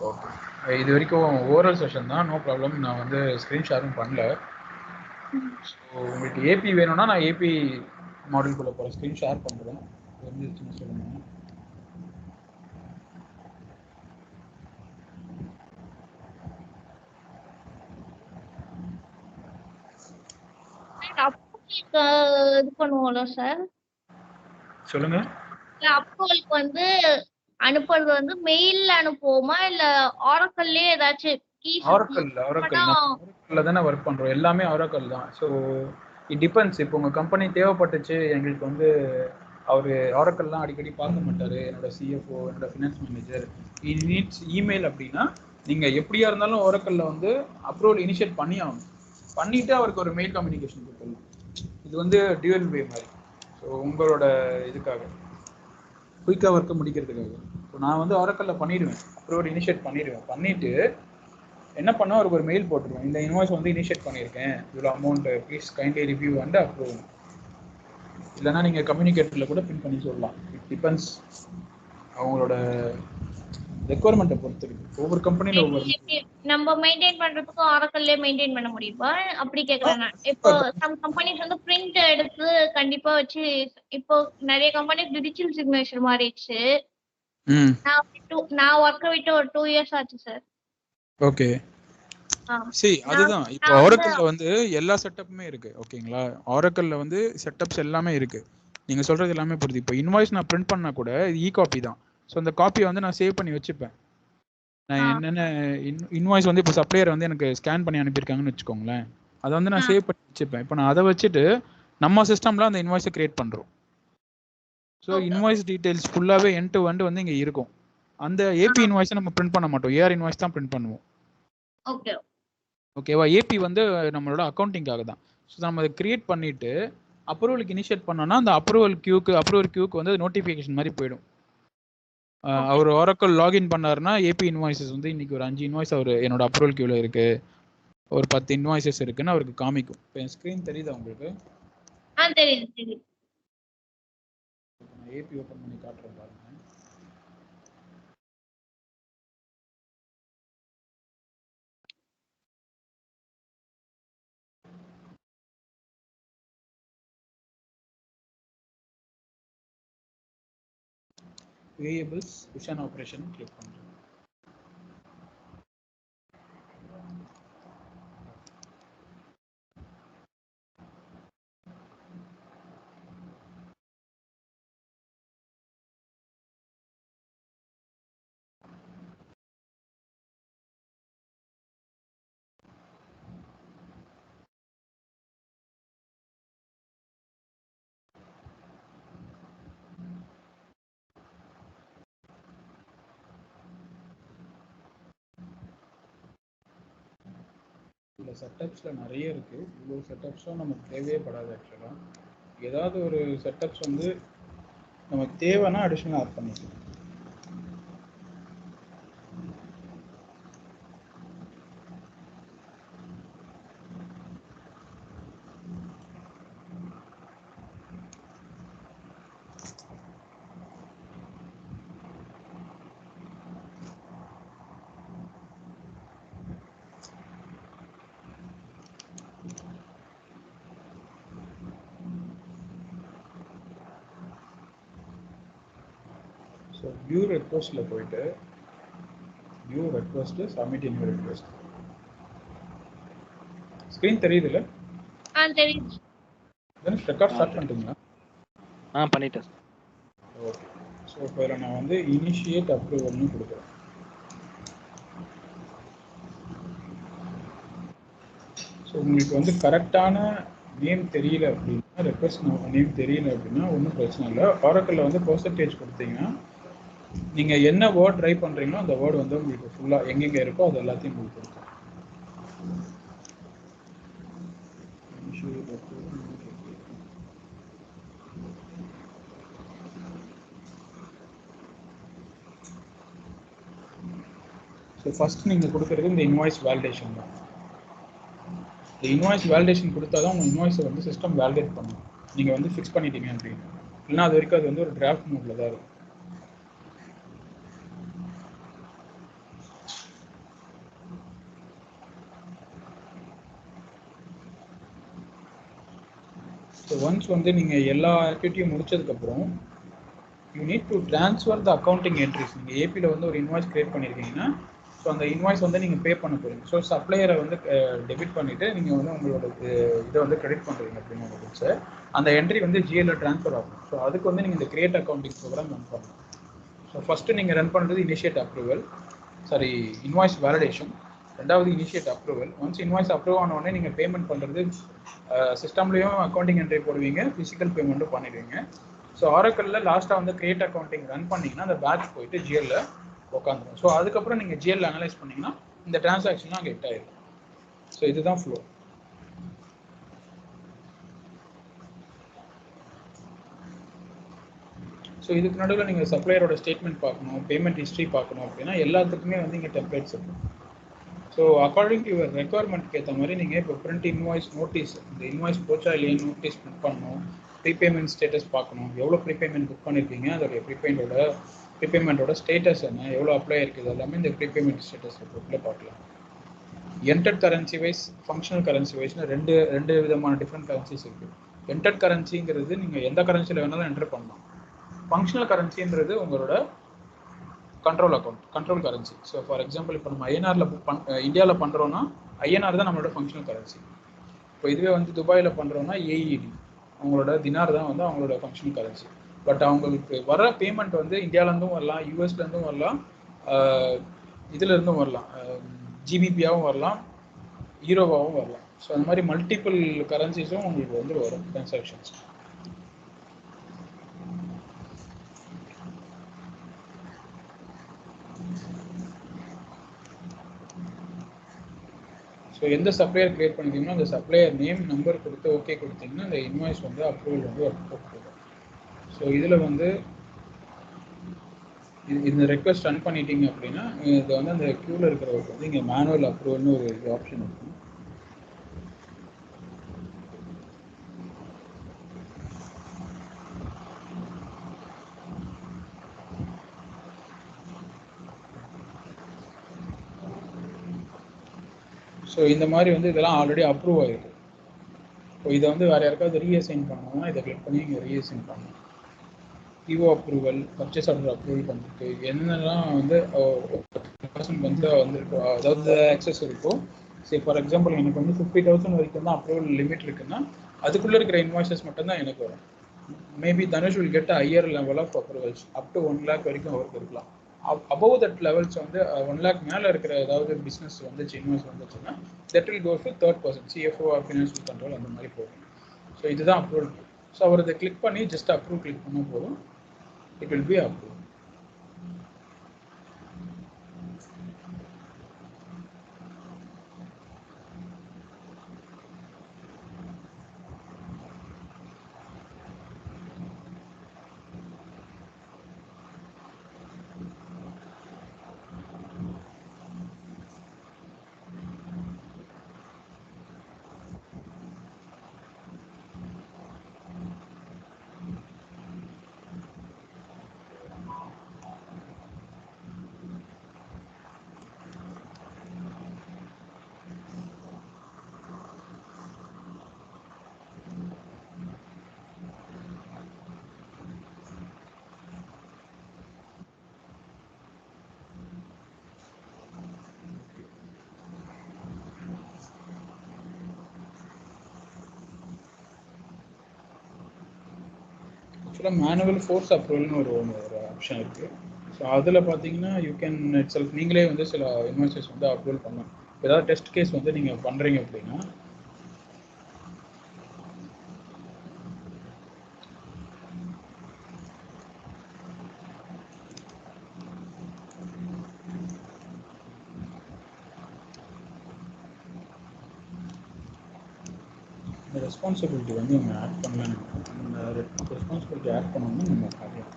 Okay. இது வரைக்கும் oral session தான், நோ ப்ராப்ளம். நான் வந்து ஸ்க்ரீன் ஷேரும் பண்ணல. ஸோ உங்களுக்கு ஏபி வேணும்னா நான் ஏபி மாடல்குள்ளே போகிற ஸ்க்ரீன் ஷேர் பண்ணுறேன். வந்துருச்சுன்னு சொல்லுங்கள். இது பண்ணுவோம்ல சார், சொல்லுங்க. அப்ரூவலுக்கு வந்து அனுப்புறது வந்து மெயில்ல அனுப்புவோமா இல்ல ஆரக்கல்லே ஏதாச்சும் கீஸ் ஆரக்கல்ல தானே ஒர்க் பண்றோம், எல்லாமே ஆரக்கல் தான். So it depends. இப்போ உங்க கம்பெனி தேவைப்பட்டுச்சு, எங்களுக்கு வந்து அவர் ஆரக்கல்லாம் அடிக்கடி பார்க்க மாட்டாரு, என்னோட சிஎஃப்ஓ, என்னோட ஃபினான்ஸ் மேனேஜர், நீட்ஸ் இமெயில் அப்படின்னா நீங்க எப்படியா இருந்தாலும் ஆரக்கல்ல வந்து அப்ரூவல் இனிஷியேட் பண்ணி ஆகணும். பண்ணிட்டு அவருக்கு ஒரு மெயில் கம்யூனிகேஷன் கொடுக்கணும். இது வந்து டியூவல் வே மாதிரி. ஸோ உங்களோட இதுக்காக குயிக்காக ஒர்க்கை முடிக்கிறதுக்காக இப்போ நான் வந்து ஆரக்கல்ல பண்ணிடுவேன், அப்ரூவல் இனிஷியேட் பண்ணிடுவேன். பண்ணிட்டு என்ன பண்ண, அவருக்கு ஒரு மெயில் போட்டுருவேன், இந்த இன்வாய்ஸ் வந்து இனிஷியேட் பண்ணியிருக்கேன், இவ்வளோ amount, please kindly review and approve. இல்லைனா நீங்கள் கம்யூனிகேட்டரில் கூட பின் பண்ணி சொல்லலாம். இட் டிபெண்ட்ஸ், அவங்களோட ரெக்குவயர்மெண்ட்டை பொறுத்து இருக்கு. ஒவ்வொரு கம்பெனியில் ஒவ்வொரு நம்ம மெயின்டைன் பண்றதுக்கு ஆரக்கல்லே மெயின்டைன் பண்ண முடியுமா அப்படி கேக்குறேன் நான். இப்போ சம் கம்பெனிஸ் வந்து பிரிண்ட் எடுத்து கண்டிப்பா வச்சு, இப்போ நிறைய கம்பெனிஸ் டிஜிட்டல் சிக்னேச்சர் மாறிடுச்சு. நான் ஒர்க் விட்டு ஒரு 2 இயர்ஸ் ஆச்சு சார். ஓகே. சரி, அதுதான். இப்போ ஆரக்கல்ல வந்து எல்லா செட்டப்புமே இருக்கு. ஓகேங்களா, ஆரக்கல்ல வந்து செட்டப்ஸ் எல்லாமே இருக்கு. நீங்க சொல்றது எல்லாமே புரியுது. இப்போ இன்வாய்ஸ் நான் பிரிண்ட் பண்ணா கூட இ காப்பி தான். ஸோ அந்த காப்பியை வந்து நான் சேவ் பண்ணி வச்சுப்பேன். நான் என்னென்ன இன்வாய்ஸ் வந்து இப்போ சப்ளையர் வந்து எனக்கு ஸ்கேன் பண்ணி அனுப்பியிருக்காங்கன்னு வச்சுக்கோங்களேன், அதை வந்து நான் சேவ் பண்ணி வச்சுப்பேன். இப்போ நான் அதை வச்சுட்டு நம்ம சிஸ்டம்ல அந்த இன்வாய்ஸை கிரியேட் பண்ணுறோம். ஸோ இன்வாய்ஸ் டீடைல்ஸ் ஃபுல்லாகவே எண்ட் டு எண்ட் வந்து இங்கே இருக்கும். அந்த ஏபி இன்வாய்ஸை நம்ம பிரிண்ட் பண்ண மாட்டோம், ஏஆர் இன்வாய்ஸ் தான் பிரிண்ட் பண்ணுவோம். ஓகேவா? ஏபி வந்து நம்மளோட அக்கௌண்டிங்காக தான். ஸோ நம்ம அதை கிரியேட் பண்ணிவிட்டு அப்ரூவலுக்கு இனிஷியேட் பண்ணோன்னா அந்த அப்ரூவல் கியூக்கு வந்து நோட்டிஃபிகேஷன் மாதிரி போயிடும். அவர் ஆரக்கல் லாகின் பண்ணாருன்னா ஏபி இன்வாய்ஸஸ் வந்து இன்னைக்கு ஒரு 5 இன்வாய்ஸ் அவர் என்னோட அப்ரூவல் கியூவில் இருக்கு, ஒரு 10 இன்வாய்ஸஸ் இருக்குன்னு அவருக்கு காமிக்கும். இப்போ என் ஸ்க்ரீன் தெரியுதா உங்களுக்கு? தெரியுது. ஏபி ஓப்பன் பண்ணி காட்டுறேன் பாருங்க. வேரியபிள்ஸ் விஷன் ஆப்ரேஷன் கிளிக் பண்ணுறேன். இந்த செட்டப்ஸில் நிறைய இருக்குது. இவ்வளோ செட்டப்ஸும் நமக்கு தேவையே படாது. ஆக்சுவலாக ஏதாவது ஒரு செட்டப்ஸ் வந்து நமக்கு தேவைன்னா அடிஷ்னலாக ஆட் பண்ணிக்கலாம். ஸோ வியூ ரெக்வஸ்ட்டில் போயிட்டு view request submit new request. Screen தெரியுதுல்ல? தெரியுது. ரெக்கார்ட் ஸ்டார்ட் பண்ணிட்டீங்களா? பண்ணிட்டேன். ஓகே. ஸோ இப்போ நான் வந்து இனிஷியேட் அப்ரூவல்னு கொடுக்குறேன். ஸோ உங்களுக்கு வந்து கரெக்டான நேம் தெரியல அப்படின்னா, ரெக்வஸ்ட் நேம் தெரியல அப்படின்னா ஒன்றும் பிரச்சனை இல்லை. ஆரக்கல்ல வந்து பெர்சன்டேஜ் கொடுத்தீங்கன்னா நீங்கள் என்ன வேர்ட் ட்ரை பண்ணுறீங்களோ அந்த வேர்டு வந்து உங்களுக்கு ஃபுல்லாக எங்கெங்கே இருக்கோ அது எல்லாத்தையும் உங்களுக்கு கொடுக்கும். ஸோ ஃபஸ்ட் நீங்கள் கொடுக்குறது இந்த இன்வாய்ஸ் வேலிடேஷன் தான். இந்த இன்வாய்ஸ் வேலிடேஷன் கொடுத்தா தான் உங்கள் இன்வாய்ஸை வந்து சிஸ்டம் வேலிடேட் பண்ணும். நீங்கள் வந்து ஃபிக்ஸ் பண்ணிட்டீங்க அப்படின்னு, இல்லைன்னா அது வரைக்கும் அது வந்து ஒரு டிராஃப்ட் மோடில் தான் இருக்கும். ஸோ ஒன்ஸ் வந்து நீங்கள் எல்லா ஆக்டிவிட்டியும் முடிச்சதுக்கப்புறம் you need to transfer the accounting entries. நீங்கள் ஏபியில் வந்து ஒரு இன்வாய்ஸ் கிரியேட் பண்ணியிருக்கீங்கன்னா ஸோ அந்த இன்வாய்ஸ் வந்து நீங்கள் பே பண்ண போகிறீங்க. ஸோ சப்ளையரை வந்து டெபிட் பண்ணிவிட்டு நீங்கள் வந்து உங்களோட இதை வந்து கிரெடிட் பண்ணுறீங்க அப்படின்னு உங்களுக்கு அந்த என்ட்ரி வந்து ஜிஎல்ல ட்ரான்ஸ்ஃபர் ஆகும். ஸோ அதுக்கு வந்து நீங்கள் இந்த கிரியேட் அக்கௌண்டிங் ப்ரோக்ராம் ரன் பண்ணணும். ஸோ ஃபஸ்ட்டு நீங்கள் ரன் பண்ணுறது initiate approval, sorry invoice validation. ரெண்டாவது initiate approval. Once invoice approve ஆனோடனே நீங்கள் பேமெண்ட் பண்ணுறது சிஸ்டம்லேயும் அக்கௌண்டிங் என்ட்ரி போடுவீங்க, ஃபிசிக்கல் பேமெண்ட்டும் பண்ணிடுவீங்க. ஸோ ஆரக்கல்லில் லாஸ்ட்டாக வந்து கிரியேட் அக்கௌண்டிங் ரன் பண்ணிங்கன்னா அந்த பேட்ச் போயிட்டு ஜிஎல்ல உட்காந்துரும். ஸோ அதுக்கப்புறம் நீங்கள் ஜிஎல்ல அனலைஸ் பண்ணிங்கன்னா இந்த டிரான்சாக்ஷன்லாம் அங்கே ஹிட் ஆயிடும். ஸோ இதுதான் ஃப்ளோ. ஸோ இதுக்கு நடுவில் நீங்கள் சப்ளையரோட ஸ்டேட்மெண்ட் பார்க்கணும், பேமெண்ட் ஹிஸ்ட்ரி பார்க்கணும். அப்படின்னா எல்லாத்துக்குமே வந்து இங்கே டெம்ப்ளேட்ஸ் இருக்கும். ஸோ அக்கார்டிங் டு யுவர் ரெக்குவயர்மெண்ட்க்கு ஏற்ற மாதிரி நீங்கள் இப்போ பிரிண்ட் இன்வாய்ஸ் நோட்டீஸ், இந்த இன்வாய்ஸ் போச்சா இல்லையா நோட்டீஸ் பிரிண்ட் பண்ணணும், ப்ரீபேமெண்ட் ஸ்டேட்டஸ் பார்க்கணும், எவ்வளோ ப்ரீபேமெண்ட் புக் பண்ணியிருக்கீங்க, அதோடைய ப்ரீபேமெண்ட்டோட ஸ்டேட்டஸ் என்ன, எவ்வளோ அப்ளை இருக்குது, எல்லாமே இந்த ப்ரீபேமெண்ட் ஸ்டேட்டஸ் ரிப்போர்ட்டில் பார்க்கலாம். Entered currency wise, functional currency வைஸ்னு ரெண்டு விதமான டிஃப்ரெண்ட் கரன்சிஸ் இருக்குது. என்டர்ட் கரன்சிங்கிறது நீங்கள் எந்த கரன்சியில் வேணாலும் என்டர் பண்ணலாம். ஃபங்க்ஷனல் கரன்சின்றது உங்களோட control account, control currency. So for example இப்போ நம்ம ஐஎன்ஆரில் இந்தியாவில் பண்ணுறோன்னா ஐஎன்ஆர் தான் நம்மளோட ஃபங்க்ஷனல் கரன்சி. இப்போ இதுவே வந்து துபாயில் பண்ணுறோன்னா ஏஇடி, அவங்களோட தினார் தான் வந்து அவங்களோட ஃபங்க்ஷனல் கரன்சி. பட் அவங்களுக்கு வர பேமெண்ட் வந்து இந்தியாவிலேருந்தும் வரலாம், யூஎஸ்லேருந்தும் வரலாம், இதிலேருந்தும் வரலாம், ஜிபிபியாகவும் வரலாம், யூரோவாகவும் வரலாம். ஸோ அந்த மாதிரி மல்டிபிள் கரன்சிஸும் உங்களுக்கு வந்து வரும் டிரான்சாக்ஷன்ஸ். ஸோ எந்த சப்ளையர் கிரியேட் பண்ணிட்டீங்கன்னா அந்த சப்ளையர் நேம் நம்பர் கொடுத்து ஓகே கொடுத்தீங்கன்னா அந்த இன்வாய்ஸ் வந்து அப்ரூவல் வந்து போட்டுருக்கும். ஸோ இதில் வந்து இந்த ரெக்வஸ்ட் ரன் பண்ணிட்டீங்க அப்படின்னா இது வந்து அந்த க்யூவில் இருக்கிறவருக்கு வந்து இங்கே மேனுவல் அப்ரூவல்னு ஒரு ஆப்ஷன் இருக்கும். ஸோ இந்த மாதிரி வந்து இதெல்லாம் ஆல்ரெடி அப்ரூவ் ஆகிருக்கு. ஸோ இதை வந்து வேறு யாருக்காவது ரீஅசைன் பண்ணணும்னா இதை கிளிக் பண்ணி இங்கே ரீஅசைன் பண்ணணும். PO approval, purchase order approval பண்ணிருக்கு, என்னென்னலாம் வந்து வந்துருக்கு, அதாவது ஆக்சஸ் இருக்கும். சரி ஃபார் எக்ஸாம்பிள் எனக்கு வந்து 50,000 வரைக்கும் தான் அப்ரூவல் லிமிட் இருக்குன்னா அதுக்குள்ளே இருக்கிற இன்வாய்ஸஸ் மட்டும்தான் எனக்கு வரும். Maybe Dhanush will get higher level of approvals up to 1 lakh வரைக்கும் அவருக்கு இருக்கலாம். above that levels வந்து 1 lakh மேலே இருக்கிற ஏதாவது பிஸ்னஸ் வந்துச்சு, இன்வாய்ஸ் வந்துச்சுன்னா that will go to third person, CFO or financial control அந்த மாதிரி போகும். ஸோ இதுதான் அப்ரூவல். ஸோ அவர் இதை கிளிக் பண்ணி ஜஸ்ட் அப்ரூவ் கிளிக் பண்ண போதும், it will be approved. ஆக்சுவலாக மேனுவல் ஃபோர்ஸ் அப்ரூவல்னு ஒரு ஆப்ஷன் இருக்குது. ஸோ அதில் பார்த்தீங்கன்னா யூ கேன் இட் செல்ஃப் நீங்களே வந்து சில இன்வாய்ஸஸ் வந்து அப்ரூவல் பண்ணலாம். ஏதாவது டெஸ்ட் கேஸ் வந்து நீங்கள் பண்ணுறீங்க அப்படின்னா இந்த ரெஸ்பான்சிபிலிட்டி வந்து நம்ம ஆட் பண்ணலான்னு இந்த ரெஸ்பான்சிபிலிட்டி ஆட் பண்ணோம்னா நம்ம பார்க்கலாம்.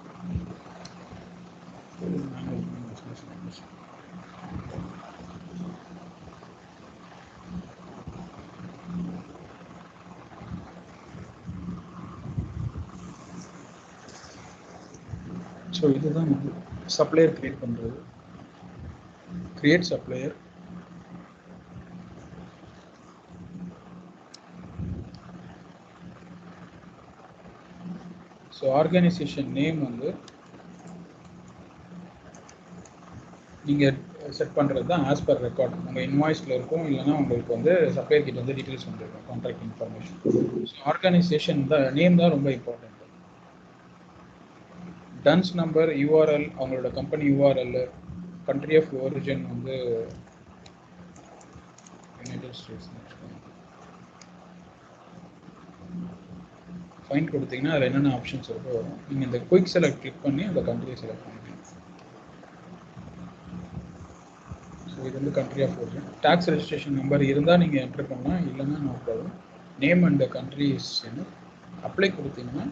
ஸோ இதுதான் வந்து சப்ளையர் கிரியேட் பண்ணுறது. கிரியேட் சப்ளையர், ஆர்கனைசேஷன் நேம் வந்து நீங்கள் செட் பண்ணுறது தான் ஆஸ் பர் ரெக்கார்ட். உங்கள் இன்வாய்ஸில் இருக்கும், இல்லைனா உங்களுக்கு வந்து சப்ளையர் கிட்ட வந்து டீட்டெயில்ஸ் வந்துருக்கும், கான்டாக்ட் இன்ஃபர்மேஷன். ஸோ ஆர்கனைசேஷன் தான் நேம் தான் ரொம்ப இம்பார்ட்டன்ட். டன்ஸ் நம்பர், யூஆர்எல், அவங்களோட company URL, country of origin வந்து யுனைடெட் ஸ்டேட்ஸ். ஃபைன் கொடுத்தீங்கன்னா அதில் என்னென்ன ஆப்ஷன்ஸ் இருக்கோ வரும். நீங்கள் இந்த குயிக் செலக்ட் கிளிக் பண்ணி அந்த கண்ட்ரியை செலக்ட் பண்ணிக்கலாம். ஸோ இது வந்து country of origin. Tax registration number இருந்தால் நீங்கள் என்ட்ரு பண்ணலாம், இல்லைன்னா no problem. Name and country is apply கொடுத்தீங்கன்னா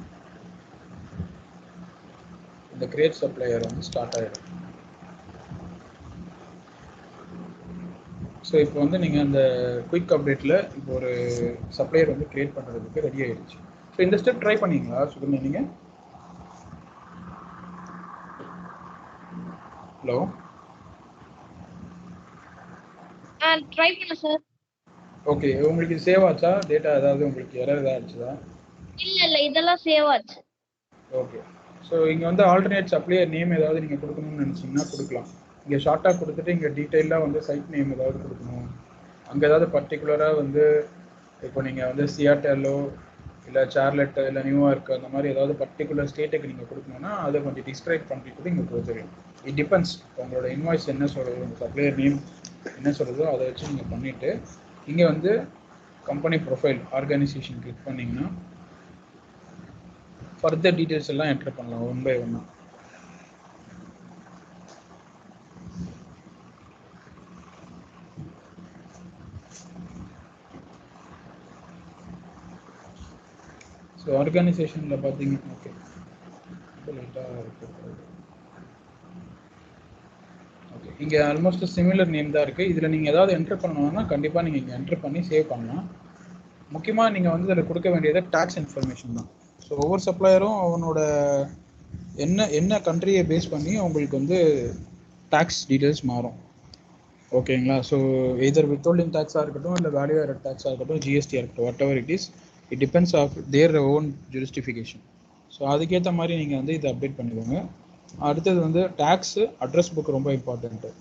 இந்த கிரியேட் சப்ளையர் வந்து ஸ்டார்ட் ஆகிடும். ஸோ இப்போ வந்து நீங்கள் அந்த குயிக் அப்டேட்டில் இப்போ ஒரு சப்ளையர் வந்து கிரியேட் பண்ணுறதுக்கு ரெடி ஆகிடுச்சு. ஸோ இந்த ஸ்டெப் ட்ரை பண்ணீங்களா சுகன்யா நீங்கள்? ஹலோ, ட்ரை பண்ண சார். ஓகே, உங்களுக்கு சேவ் ஆச்சா டேட்டா? ஏதாவது உங்களுக்கு எரர் ஏதாவது ஆச்சுதா? இல்ல இதெல்லாம் சேவ் ஆச்சு. ஓகே, ஸோ இங்கே வந்து ஆல்டர்னேட் சப்ளையர் நேம் ஏதாவது நீங்கள் கொடுக்கணும்னு நினச்சிங்கன்னா கொடுக்கலாம். இங்கே ஷார்ட்டாக கொடுத்துட்டு இங்கே டீட்டெயிலாக வந்து சைட் நேம் ஏதாவது கொடுக்கணும். அங்கே ஏதாவது பர்டிகுலராக வந்து இப்போ நீங்கள் வந்து சியாட்டலோ இல்லை சார்லெட் இல்லை நியூயார்க் அந்த மாதிரி ஏதாவது பர்டிகுலர் ஸ்டேட்டுக்கு நீங்கள் கொடுக்கணும்னா அதை கொஞ்சம் டிஸ்கிரைப் பண்ணுறது இங்கே கொடுத்துருங்க. இட் டிபெண்ட்ஸ், உங்களோட இன்வாய்ஸ் என்ன சொல்கிறது, உங்கள் சப்ளையர் நேம் என்ன சொல்கிறதோ அதை வச்சு நீங்கள் பண்ணிவிட்டு இங்கே வந்து கம்பெனி ப்ரொஃபைல் ஆர்கனைசேஷன் கிளிக் பண்ணிங்கன்னா ஃபர்தர் டீட்டெயில்ஸ் எல்லாம் என்டர் பண்ணலாம் ஒன் பை ஒன்னாக. ஸோ ஆர்கனைசேஷனில் பார்த்தீங்கன்னா ஓகே லேட்டாக இருக்குது. ஓகே, இங்கே ஆல்மோஸ்ட் சிமிலர் நேம் தான் இருக்குது. இதில் நீங்கள் ஏதாவது என்ட்ரு பண்ணணும்னா கண்டிப்பாக நீங்கள் இங்கே என்ட்ரு பண்ணி சேவ் பண்ணலாம். முக்கியமாக நீங்கள் வந்து இதில் கொடுக்க வேண்டியது டேக்ஸ் இன்ஃபர்மேஷன் தான். ஸோ ஒவ்வொரு சப்ளையரும் அவனோட என்ன கண்ட்ரியை பேஸ் பண்ணி உங்களுக்கு வந்து டேக்ஸ் டீட்டெயில்ஸ் மாறும். ஓகேங்களா? ஸோ எதர் வித்ஹோல்டிங் டேக்ஸாக இருக்கட்டும், இல்லை வேல்யூ ஆடட் டேக்ஸாக இருக்கட்டும், ஜிஎஸ்டியாக இருக்கட்டும், whatever it is, it depends of their own jurisdiction. So அதுக்கேற்ற மாதிரி நீங்கள் வந்து இதை அப்டேட் பண்ணிக்கோங்க. அடுத்தது வந்து டேக்ஸு அட்ரஸ் புக் ரொம்ப இம்பார்ட்டண்ட்டு.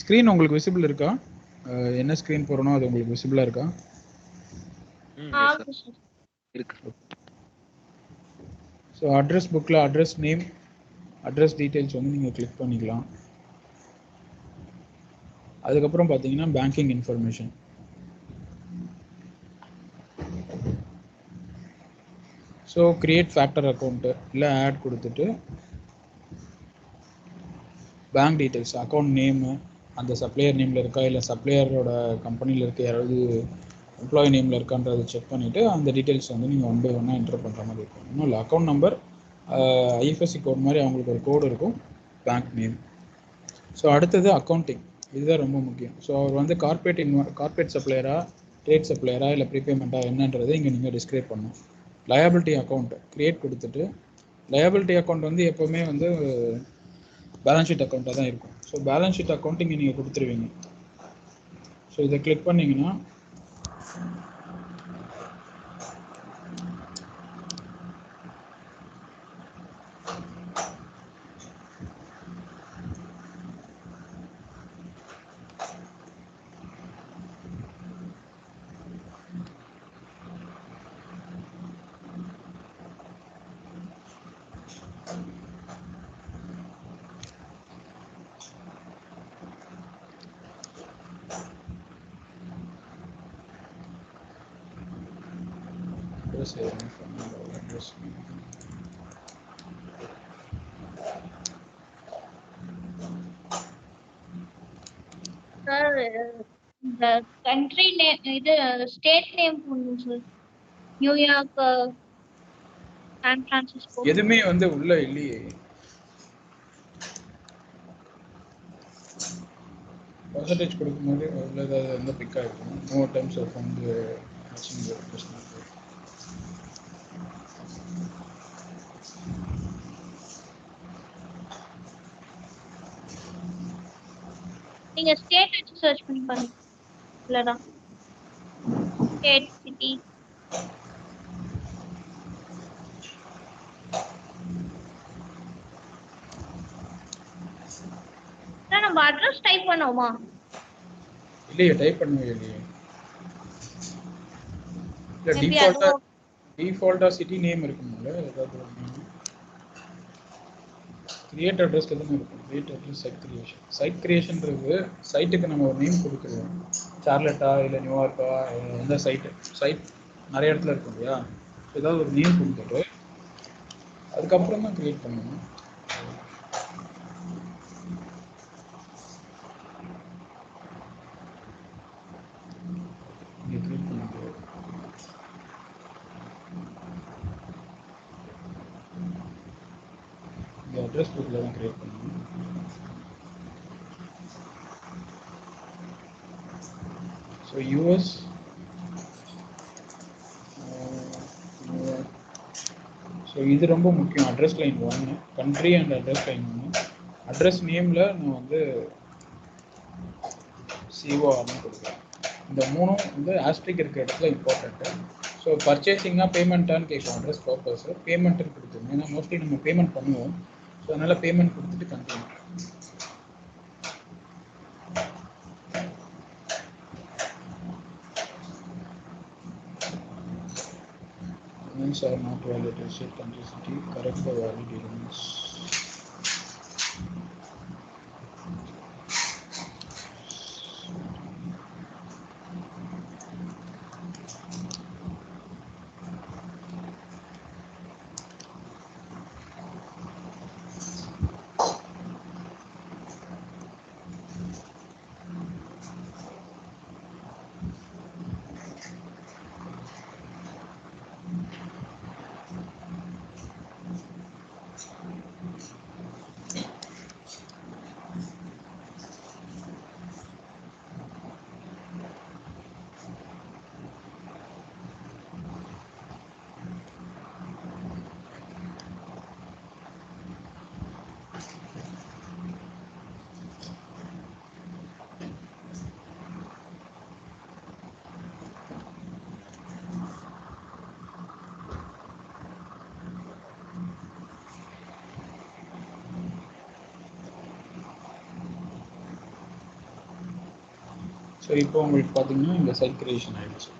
ஸ்க்ரீன் உங்களுக்கு விசிபிள் இருக்கா? என்ன ஸ்க்ரீன் போகிறனோ அது உங்களுக்கு விசிபிளாக இருக்கா? இருக்கு. ஸோ அட்ரஸ் புக்கில் அட்ரஸ் நேம், அட்ரஸ் டீட்டெயில்ஸ் வந்து நீங்கள் கிளிக் பண்ணிக்கலாம். அதுக்கப்புறம் பார்த்தீங்கன்னா banking information. So create factor account இல்லை ஆட் கொடுத்துட்டு பேங்க் டீட்டெயில்ஸ், அக்கௌண்ட் நேமு அந்த சப்ளையர் நேமில் இருக்கா, இல்லை சப்ளையரோட கம்பெனியில் இருக்க யாராவது எம்ப்ளாயி நேமில் இருக்கான்றதை செக் பண்ணிவிட்டு அந்த டீட்டெயில்ஸ் வந்து நீங்கள் ஒன் பை ஒன்னாக என்டர் பண்ணுற மாதிரி இருக்கும். இன்னும் இல்லை, அக்கௌண்ட் நம்பர், ஐஎஃப்எஸ்சி கோட் மாதிரி அவங்களுக்கு ஒரு கோடு இருக்கும், பேங்க் நேம். ஸோ அடுத்தது அக்கௌண்டிங், இதுதான் ரொம்ப முக்கியம். ஸோ அவர் வந்து கார்பரேட் சப்ளையரா, ட்ரேட் சப்ளையரா, இல்லை ப்ரீபேமெண்ட்டாக என்னன்றதை இங்கே நீங்கள் டிஸ்கிரைப் பண்ணணும். லயபிலிட்டி அக்கௌண்ட் கிரியேட் கொடுத்துட்டு, லயபிலிட்டி அக்கௌண்ட் வந்து எப்போவுமே வந்து பேலன்ஸ் ஷீட் அக்கௌண்ட்டாக தான் இருக்கும். ஸோ பேலன்ஸ் ஷீட் அக்கௌண்ட் இங்கே நீங்கள் கொடுத்துருவீங்க. ஸோ இதை கிளிக் பண்ணிங்கன்னா சார் இந்த கண்ட்ரி நேம், இது ஸ்டேட் நேம் போடணும் சார். New York, San Francisco. எதுவுமே வந்து உள்ள இல்லையே. பர்சன்டேஜ் கொடுக்கும்போது உள்ள ஏதாவது வந்து பிக் ஆகிருக்கும். நோ டைம்ஸ் ஆஃப் வந்து நீங்க ஸ்டேட் வச்சு சர்ச் பண்ணி பாருங்க. இல்லடா ஸ்டேட், சிட்டி. சார் நம்ம அட்ரஸ் டைப் பண்ணுவோமா? இல்லையே, டைப் பண்ணவே இல்லையே. இல்லை, மேபி டிஃபால்ட்டா சிட்டி நேம் இருக்கும்ல, ஏதாவது கிரியேட் அட்ரஸ்ல தானே இருக்கும். கிரியேட் அட்ரஸ் சைட் கிரியேஷன்றது சைட்டுக்கு நம்ம ஒரு நேம் கொடுக்குறோம். சார்லட்டா இல்லை நியூயார்க்கா, எந்த சைட் நிறைய இடத்துல இருக்கும் இல்லையா, ஏதாவது ஒரு நேம் கொடுத்துட்டு அதுக்கப்புறம் தான் கிரியேட் பண்ணணும். இங்கே கிரியேட் பண்ணுங்க. இந்த அட்ரஸ் புக்கில் தான் கிரியேட் பண்ணணும். ஸோ யூஎஸ் ஸோ இது ரொம்ப முக்கியம். Address line 1, country and address line 1. Address நேமில் நான் வந்து சிஓஆர்னு கொடுக்குறேன். இந்த மூணும் வந்து ஆஸ்ட்ரிக் இருக்கிற இடத்துல இம்பார்ட்டண்ட்டு. ஸோ பர்ச்சேசிங்காக பேமெண்ட்டான்னு கேட்கும். அட்ரஸ் பர்பஸ் பேமெண்ட்டுன்னு கொடுத்துருங்க. ஏன்னா மோஸ்ட்லி நம்ம பேமெண்ட் பண்ணுவோம். ஸோ அதனால் பேமெண்ட் கொடுத்துட்டு continue. Elements are not validated. Set country city, correct the valid elements. So இப்போ உங்களுக்கு பார்த்தீங்கன்னா இந்த சைட் கிரியேஷன் ஆகிடுச்சு.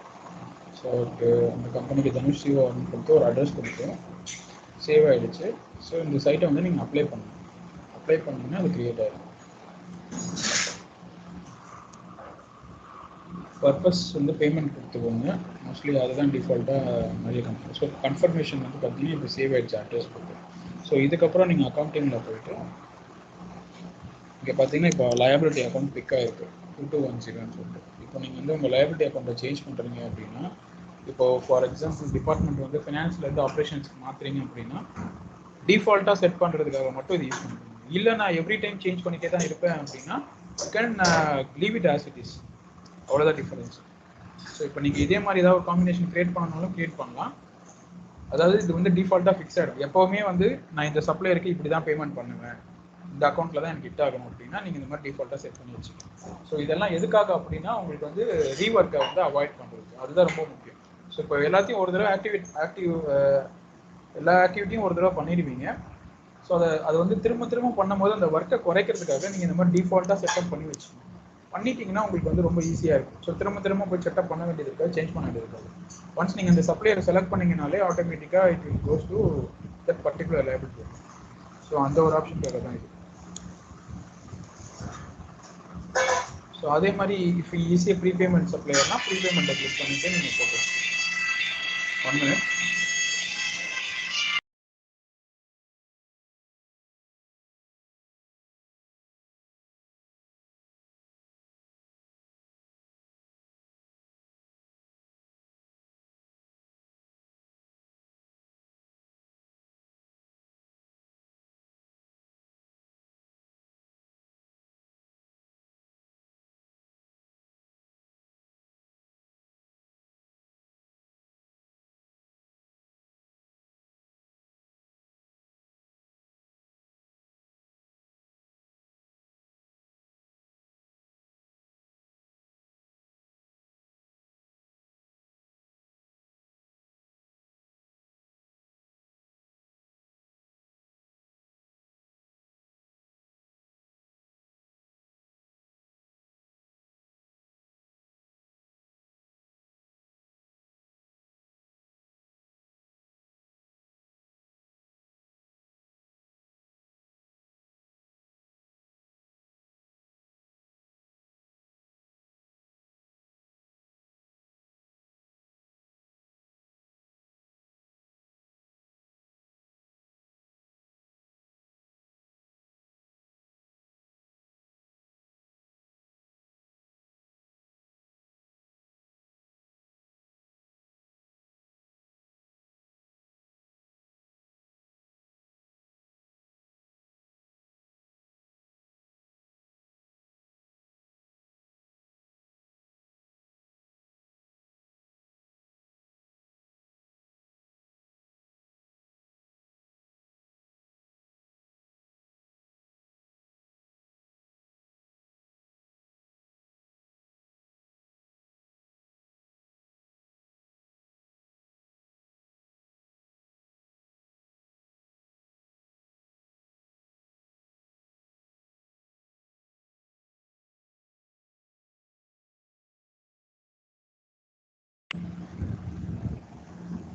ஸோ அந்த கம்பெனிக்கு தனுஷ் சிஓஆர்னு கொடுத்து ஒரு அட்ரஸ் கொடுத்து சேவ் ஆகிடுச்சு. ஸோ இந்த சைட்டை வந்து நீங்கள் அப்ளை பண்ணணும். அப்ளை பண்ணிங்கன்னா அது க்ரியேட் ஆகிடும். பர்பஸ் வந்து பேமெண்ட் கொடுத்துக்கோங்க. மோஸ்ட்லி அதுதான் டிஃபால்ட்டாக நிறைய கம்பெனி. ஸோ கன்ஃபர்மேஷன் வந்து பார்த்தீங்கன்னா இப்போ சேவ் ஆகிடுச்சு அட்ரஸ் கொடுத்து. ஸோ இதுக்கப்புறம் நீங்கள் அக்கௌண்டிங்கில் போய்ட்டு இங்கே பார்த்தீங்கன்னா இப்போ லயபிலிட்டி அக்கௌண்ட் பிக் ஆகிருக்கு 2210 சொல்லிட்டு. இப்போ நீங்கள் வந்து உங்கள் லயபிலிட்டி அக்கௌண்ட்டை சேஞ்ச் பண்ணுறீங்க அப்படின்னா, இப்போ ஃபார் எக்ஸாம்பிள் டிபார்ட்மெண்ட் வந்து ஃபினான்ஸ்லேருந்து ஆப்ரேஷன்ஸ்க்கு மாற்றுறீங்க அப்படின்னா டிஃபால்ட்டாக செட் பண்ணுறதுக்காக மட்டும் இது யூஸ் பண்ணுறீங்க. இல்லை நான் எவ்ரி டைம் சேஞ்ச் பண்ணிட்டே தான் இருப்பேன் அப்படின்னா you can leave it as it is. அவ்வளோதான் டிஃபரன்ஸ். ஸோ இப்போ நீங்கள் இதே மாதிரி ஏதாவது ஒரு காம்பினேஷன் க்ரியேட் பண்ணாலும் க்ரியேட் பண்ணலாம். அதாவது இது வந்து டிஃபால்ட்டாக ஃபிக்ஸ் ஆகிடும். எப்போவுமே வந்து நான் இந்த சப்ளையருக்கு இப்படி தான் பேமெண்ட் பண்ணுவேன், இந்த அக்கௌண்ட்டில் தான் எனக்கு ஹிட் ஆகணும் அப்படின்னா நீங்கள் இந்த மாதிரி டிஃபால்ட்டாக செட் பண்ணி வச்சுக்கணும். ஸோ இதெல்லாம் எதுக்காக அப்படின்னா உங்களுக்கு வந்து ரீவொர்க்கை வந்து அவாய்ட் பண்ணுறது, அதுதான் ரொம்ப முக்கியம். ஸோ இப்போ எல்லாத்தையும் ஒரு தடவை எல்லா ஆக்டிவிட்டியும் ஒரு தடவை பண்ணிடுவீங்க. ஸோ அது வந்து திரும்ப திரும்ப பண்ணும்போது அந்த ஒர்க்கை குறைக்கிறதுக்காக நீங்கள் இந்த மாதிரி டிஃபால்ட்டாக செட்டப் பண்ணி வச்சுக்கணும். பண்ணிட்டீங்கன்னா உங்களுக்கு வந்து ரொம்ப ஈஸியாக இருக்கும். ஸோ திரும்ப திரும்ப போய் செட்டப் பண்ண வேண்டியது இருக்காது, சேஞ்ச் பண்ண வேண்டியது இருக்காது. ஒன்ஸ் நீங்கள் இந்த சப்ளையரை செலக்ட் பண்ணிங்கனாலே ஆட்டோமேட்டிக்காக it will goes to that particular liability. So அந்த ஒரு ஆப்ஷனுக்காக தான் இது. ஸோ அதே மாதிரி இப்போ ஈஸியாக ப்ரீபேமெண்ட் சப்ளையர்னா ப்ரீபேமெண்ட்டை கிளிக் பண்ணிவிட்டு நீங்கள் போகலாம். 1 minute.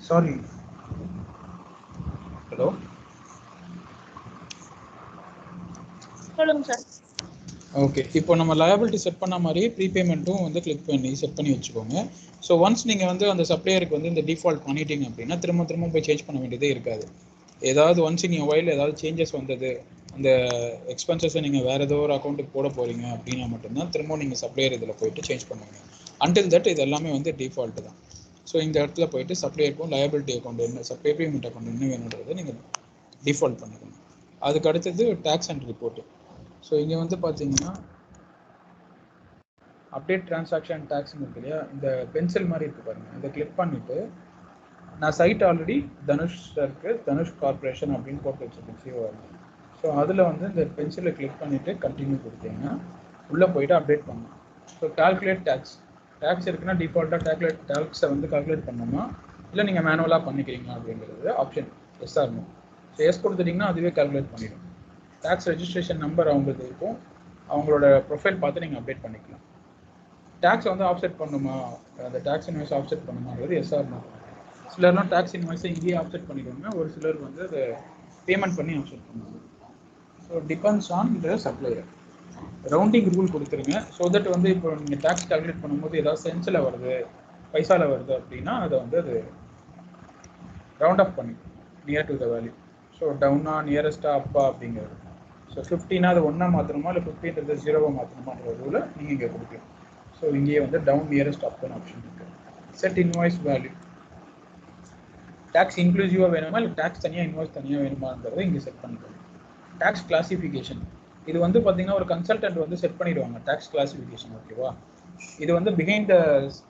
சாரி, ஹலோ, சொல்லுங்க சார். ஓகே. இப்போ நம்ம லயபிலிட்டி செட் பண்ண மாதிரி ப்ரீபேமெண்ட்டும் வந்து கிளிக் பண்ணி செட் பண்ணி வச்சுக்கோங்க. ஸோ ஒன்ஸ் நீங்கள் வந்து அந்த சப்ளையருக்கு வந்து இந்த டிஃபால்ட் பண்ணிட்டீங்க அப்படின்னா திரும்ப போய் சேஞ்ச் பண்ண வேண்டியதே இருக்காது. ஏதாவது ஒன்ஸ் நீங்கள் ஒயில் ஏதாவது சேஞ்சஸ் வந்தது, அந்த எக்ஸ்பென்சஸை நீங்கள் வேறு ஏதோ ஒரு அக்கௌண்ட்டுக்கு போட போகிறீங்க அப்படின்னா மட்டும்தான் திரும்ப நீங்கள் சப்ளையர் இதில் போயிட்டு சேஞ்ச் பண்ணுவீங்க. அன்டில் தட் இது எல்லாமே வந்து டிஃபால்ட்டு தான். ஸோ இந்த இடத்துல போயிட்டு சப்ளையருக்கும் லயபிலிட்டி அக்கௌண்ட் என்ன, சப்ளை பேமெண்ட் அக்கௌண்ட் என்ன வேணுன்றதை நீங்கள் டிஃபால்ட் பண்ணிக்கணும். அதுக்கு அடுத்தது டேக்ஸ் அண்ட் ரிப்போர்ட்டு. ஸோ இங்கே வந்து பார்த்தீங்கன்னா அப்டேட் டிரான்சாக்ஷன் டேக்ஸ்னு இருக்கு இல்லையா, இந்த பென்சில் மாதிரி இருக்குது பாருங்கள், இதை கிளிக் பண்ணிவிட்டு நான் சைட் ஆல்ரெடி தனுஷ் இருக்குது, தனுஷ் கார்பரேஷன் அப்படின்னு போட்டு வச்சுருக்கேன் சிஓஆர். ஸோ அதில் வந்து இந்த பென்சிலை கிளிக் பண்ணிவிட்டு கண்டினியூ கொடுத்தீங்கன்னா உள்ளே போயிட்டு அப்டேட் பண்ணணும். ஸோ கால்குலேட் டேக்ஸ் இருக்குன்னா டிஃபால்ட்டாக டேக்ஸை வந்து கால்குலேட் பண்ணணுமா இல்லை நீங்கள் மேனுவலாக பண்ணிக்கிறீங்க அப்படிங்கிறது option yes or no. So yes கொடுத்துட்டிங்கன்னா அதுவே கால்குலேட் பண்ணிடும். டேக்ஸ் ரெஜிஸ்ட்ரேஷன் நம்பர் அவங்களுக்கு இருக்கும், அவங்களோட ப்ரொஃபைல் பார்த்து நீங்கள் அப்டேட் பண்ணிக்கலாம். டேக்ஸ் வந்து ஆஃப்செட் பண்ணுமா, அந்த டேக்ஸ் இன்வாய்ஸ் ஆஃப்செட் பண்ணுமாங்கிறது எஸ்ஆர் நோ. சிலர்லாம் டேக்ஸ் இன்வாய்ஸை இங்கேயே ஆஃப்செட் பண்ணிடுவாங்க, ஒரு சிலர் வந்து அதை பேமெண்ட் பண்ணி ஆஃப்செட் பண்ணுவாங்க. So depends on the supplier. Rounding rule கொடுத்துருங்க. ஸோ தட் வந்து இப்போ நீங்கள் டேக்ஸ் கால்குலேட் பண்ணும்போது ஏதாவது சென்ஸில் வருது, பைசாவில் வருது அப்படின்னா அதை வந்து அது ரவுண்ட் ஆஃப் பண்ணி near to the value. So டவுனா நியரஸ்ட்டாக அப்பா அப்படிங்கிறது. ஸோ 15 அது 1 மாற்றணுமா இல்லை 15 0 மாற்றணுமான்ற ரூலை நீங்கள் இங்கே கொடுக்கலாம். ஸோ இங்கேயே வந்து டவுன் நியரஸ்ட் அப்னு ஆப்ஷன் இருக்குது. Set invoice value. டேக்ஸ் இன்க்ளூசிவாக வேணுமா இல்லை டேக்ஸ் தனியாக இன்வாய்ஸ் தனியாக வேணுமாங்கிறத இங்கே செட் பண்ணிக்கலாம். டேக்ஸ் கிளாசிஃபிகேஷன் இது வந்து பார்த்தீங்கன்னா ஒரு கன்சல்டன்ட் வந்து செட் பண்ணிடுவாங்க டேக்ஸ் கிளாசிஃபிகேஷன். ஓகேவா, இது வந்து பிஹைண்ட் த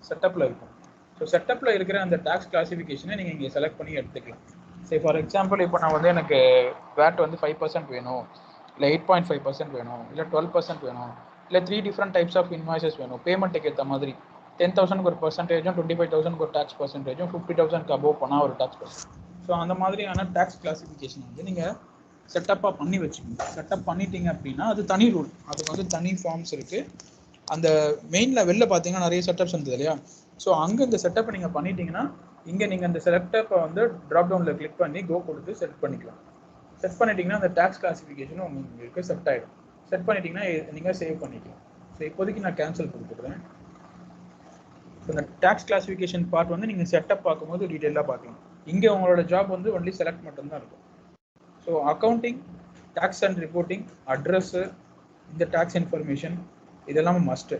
செட்டப்பில் இருக்கும். ஸோ செட்டப்பில் இருக்கிற அந்த டேக்ஸ் கிளாசிஃபிகேஷனை நீங்கள் இங்கே செலக்ட் பண்ணி எடுத்துக்கலாம். சரி, ஃபார் எக்ஸாம்பிள் இப்போ நான் வந்து எனக்கு வேட் வந்து 5% வேணும், இல்லை 8.5% வேணும், இல்லை 12% வேணும், இல்லை 3 டிஃப்ரெண்ட் டைப்ஸ் ஆஃப் இன்வாய்ஸஸ் வேணும். பேமெண்ட்டுக்கு ஏற்ற மாதிரி 10,000 ஒரு பர்சன்டேஜும் 25,000 ஒரு டேக்ஸ் பர்சன்டேஜும் 50,000 அபோவ் பண்ணால் ஒரு டேக்ஸ் பர்சன்ட். ஸோ அந்த மாதிரியான டேக்ஸ் கிளாசிஃபிகேஷன் வந்து நீங்கள் செட்டப்பாக பண்ணி வச்சுக்கணும். செட்டப் பண்ணிட்டீங்க அப்படின்னா அது தனி ரூல், அதுக்கு வந்து தனி ஃபார்ம்ஸ் இருக்குது. அந்த மெயின் லெவலில் பார்த்தீங்கன்னா நிறைய செட்டப்ஸ் இருந்தது இல்லையா, ஸோ அங்கே இந்த செட்டப்பை நீங்கள் பண்ணிட்டீங்கன்னா இங்கே நீங்கள் அந்த செட்டப்பை வந்து ட்ராப் டவுனில் கிளிக் பண்ணி கோ கொடுத்து செட் பண்ணிக்கலாம். செட் பண்ணிட்டீங்கன்னா அந்த டேக்ஸ் கிளாசிஃபிகேஷனும் உங்களுக்கு செட் ஆகிடும். செட் பண்ணிட்டீங்கன்னா நீங்கள் சேவ் பண்ணிக்கலாம். ஸோ இப்போதைக்கு நான் கேன்சல் கொடுத்துட்றேன். ஸோ இந்த டேக்ஸ் கிளாசிஃபிகேஷன் பார்ட் வந்து நீங்கள் செட்டப் பார்க்கும்போது டீட்டெயிலாக பார்க்கலாம். இங்கே உங்களோட ஜாப் வந்து ஒன்லி செலக்ட் மட்டும்தான் இருக்கும். So accounting, tax and reporting, address, இந்த டேக்ஸ் இன்ஃபர்மேஷன் இதெல்லாமே மஸ்ட்டு.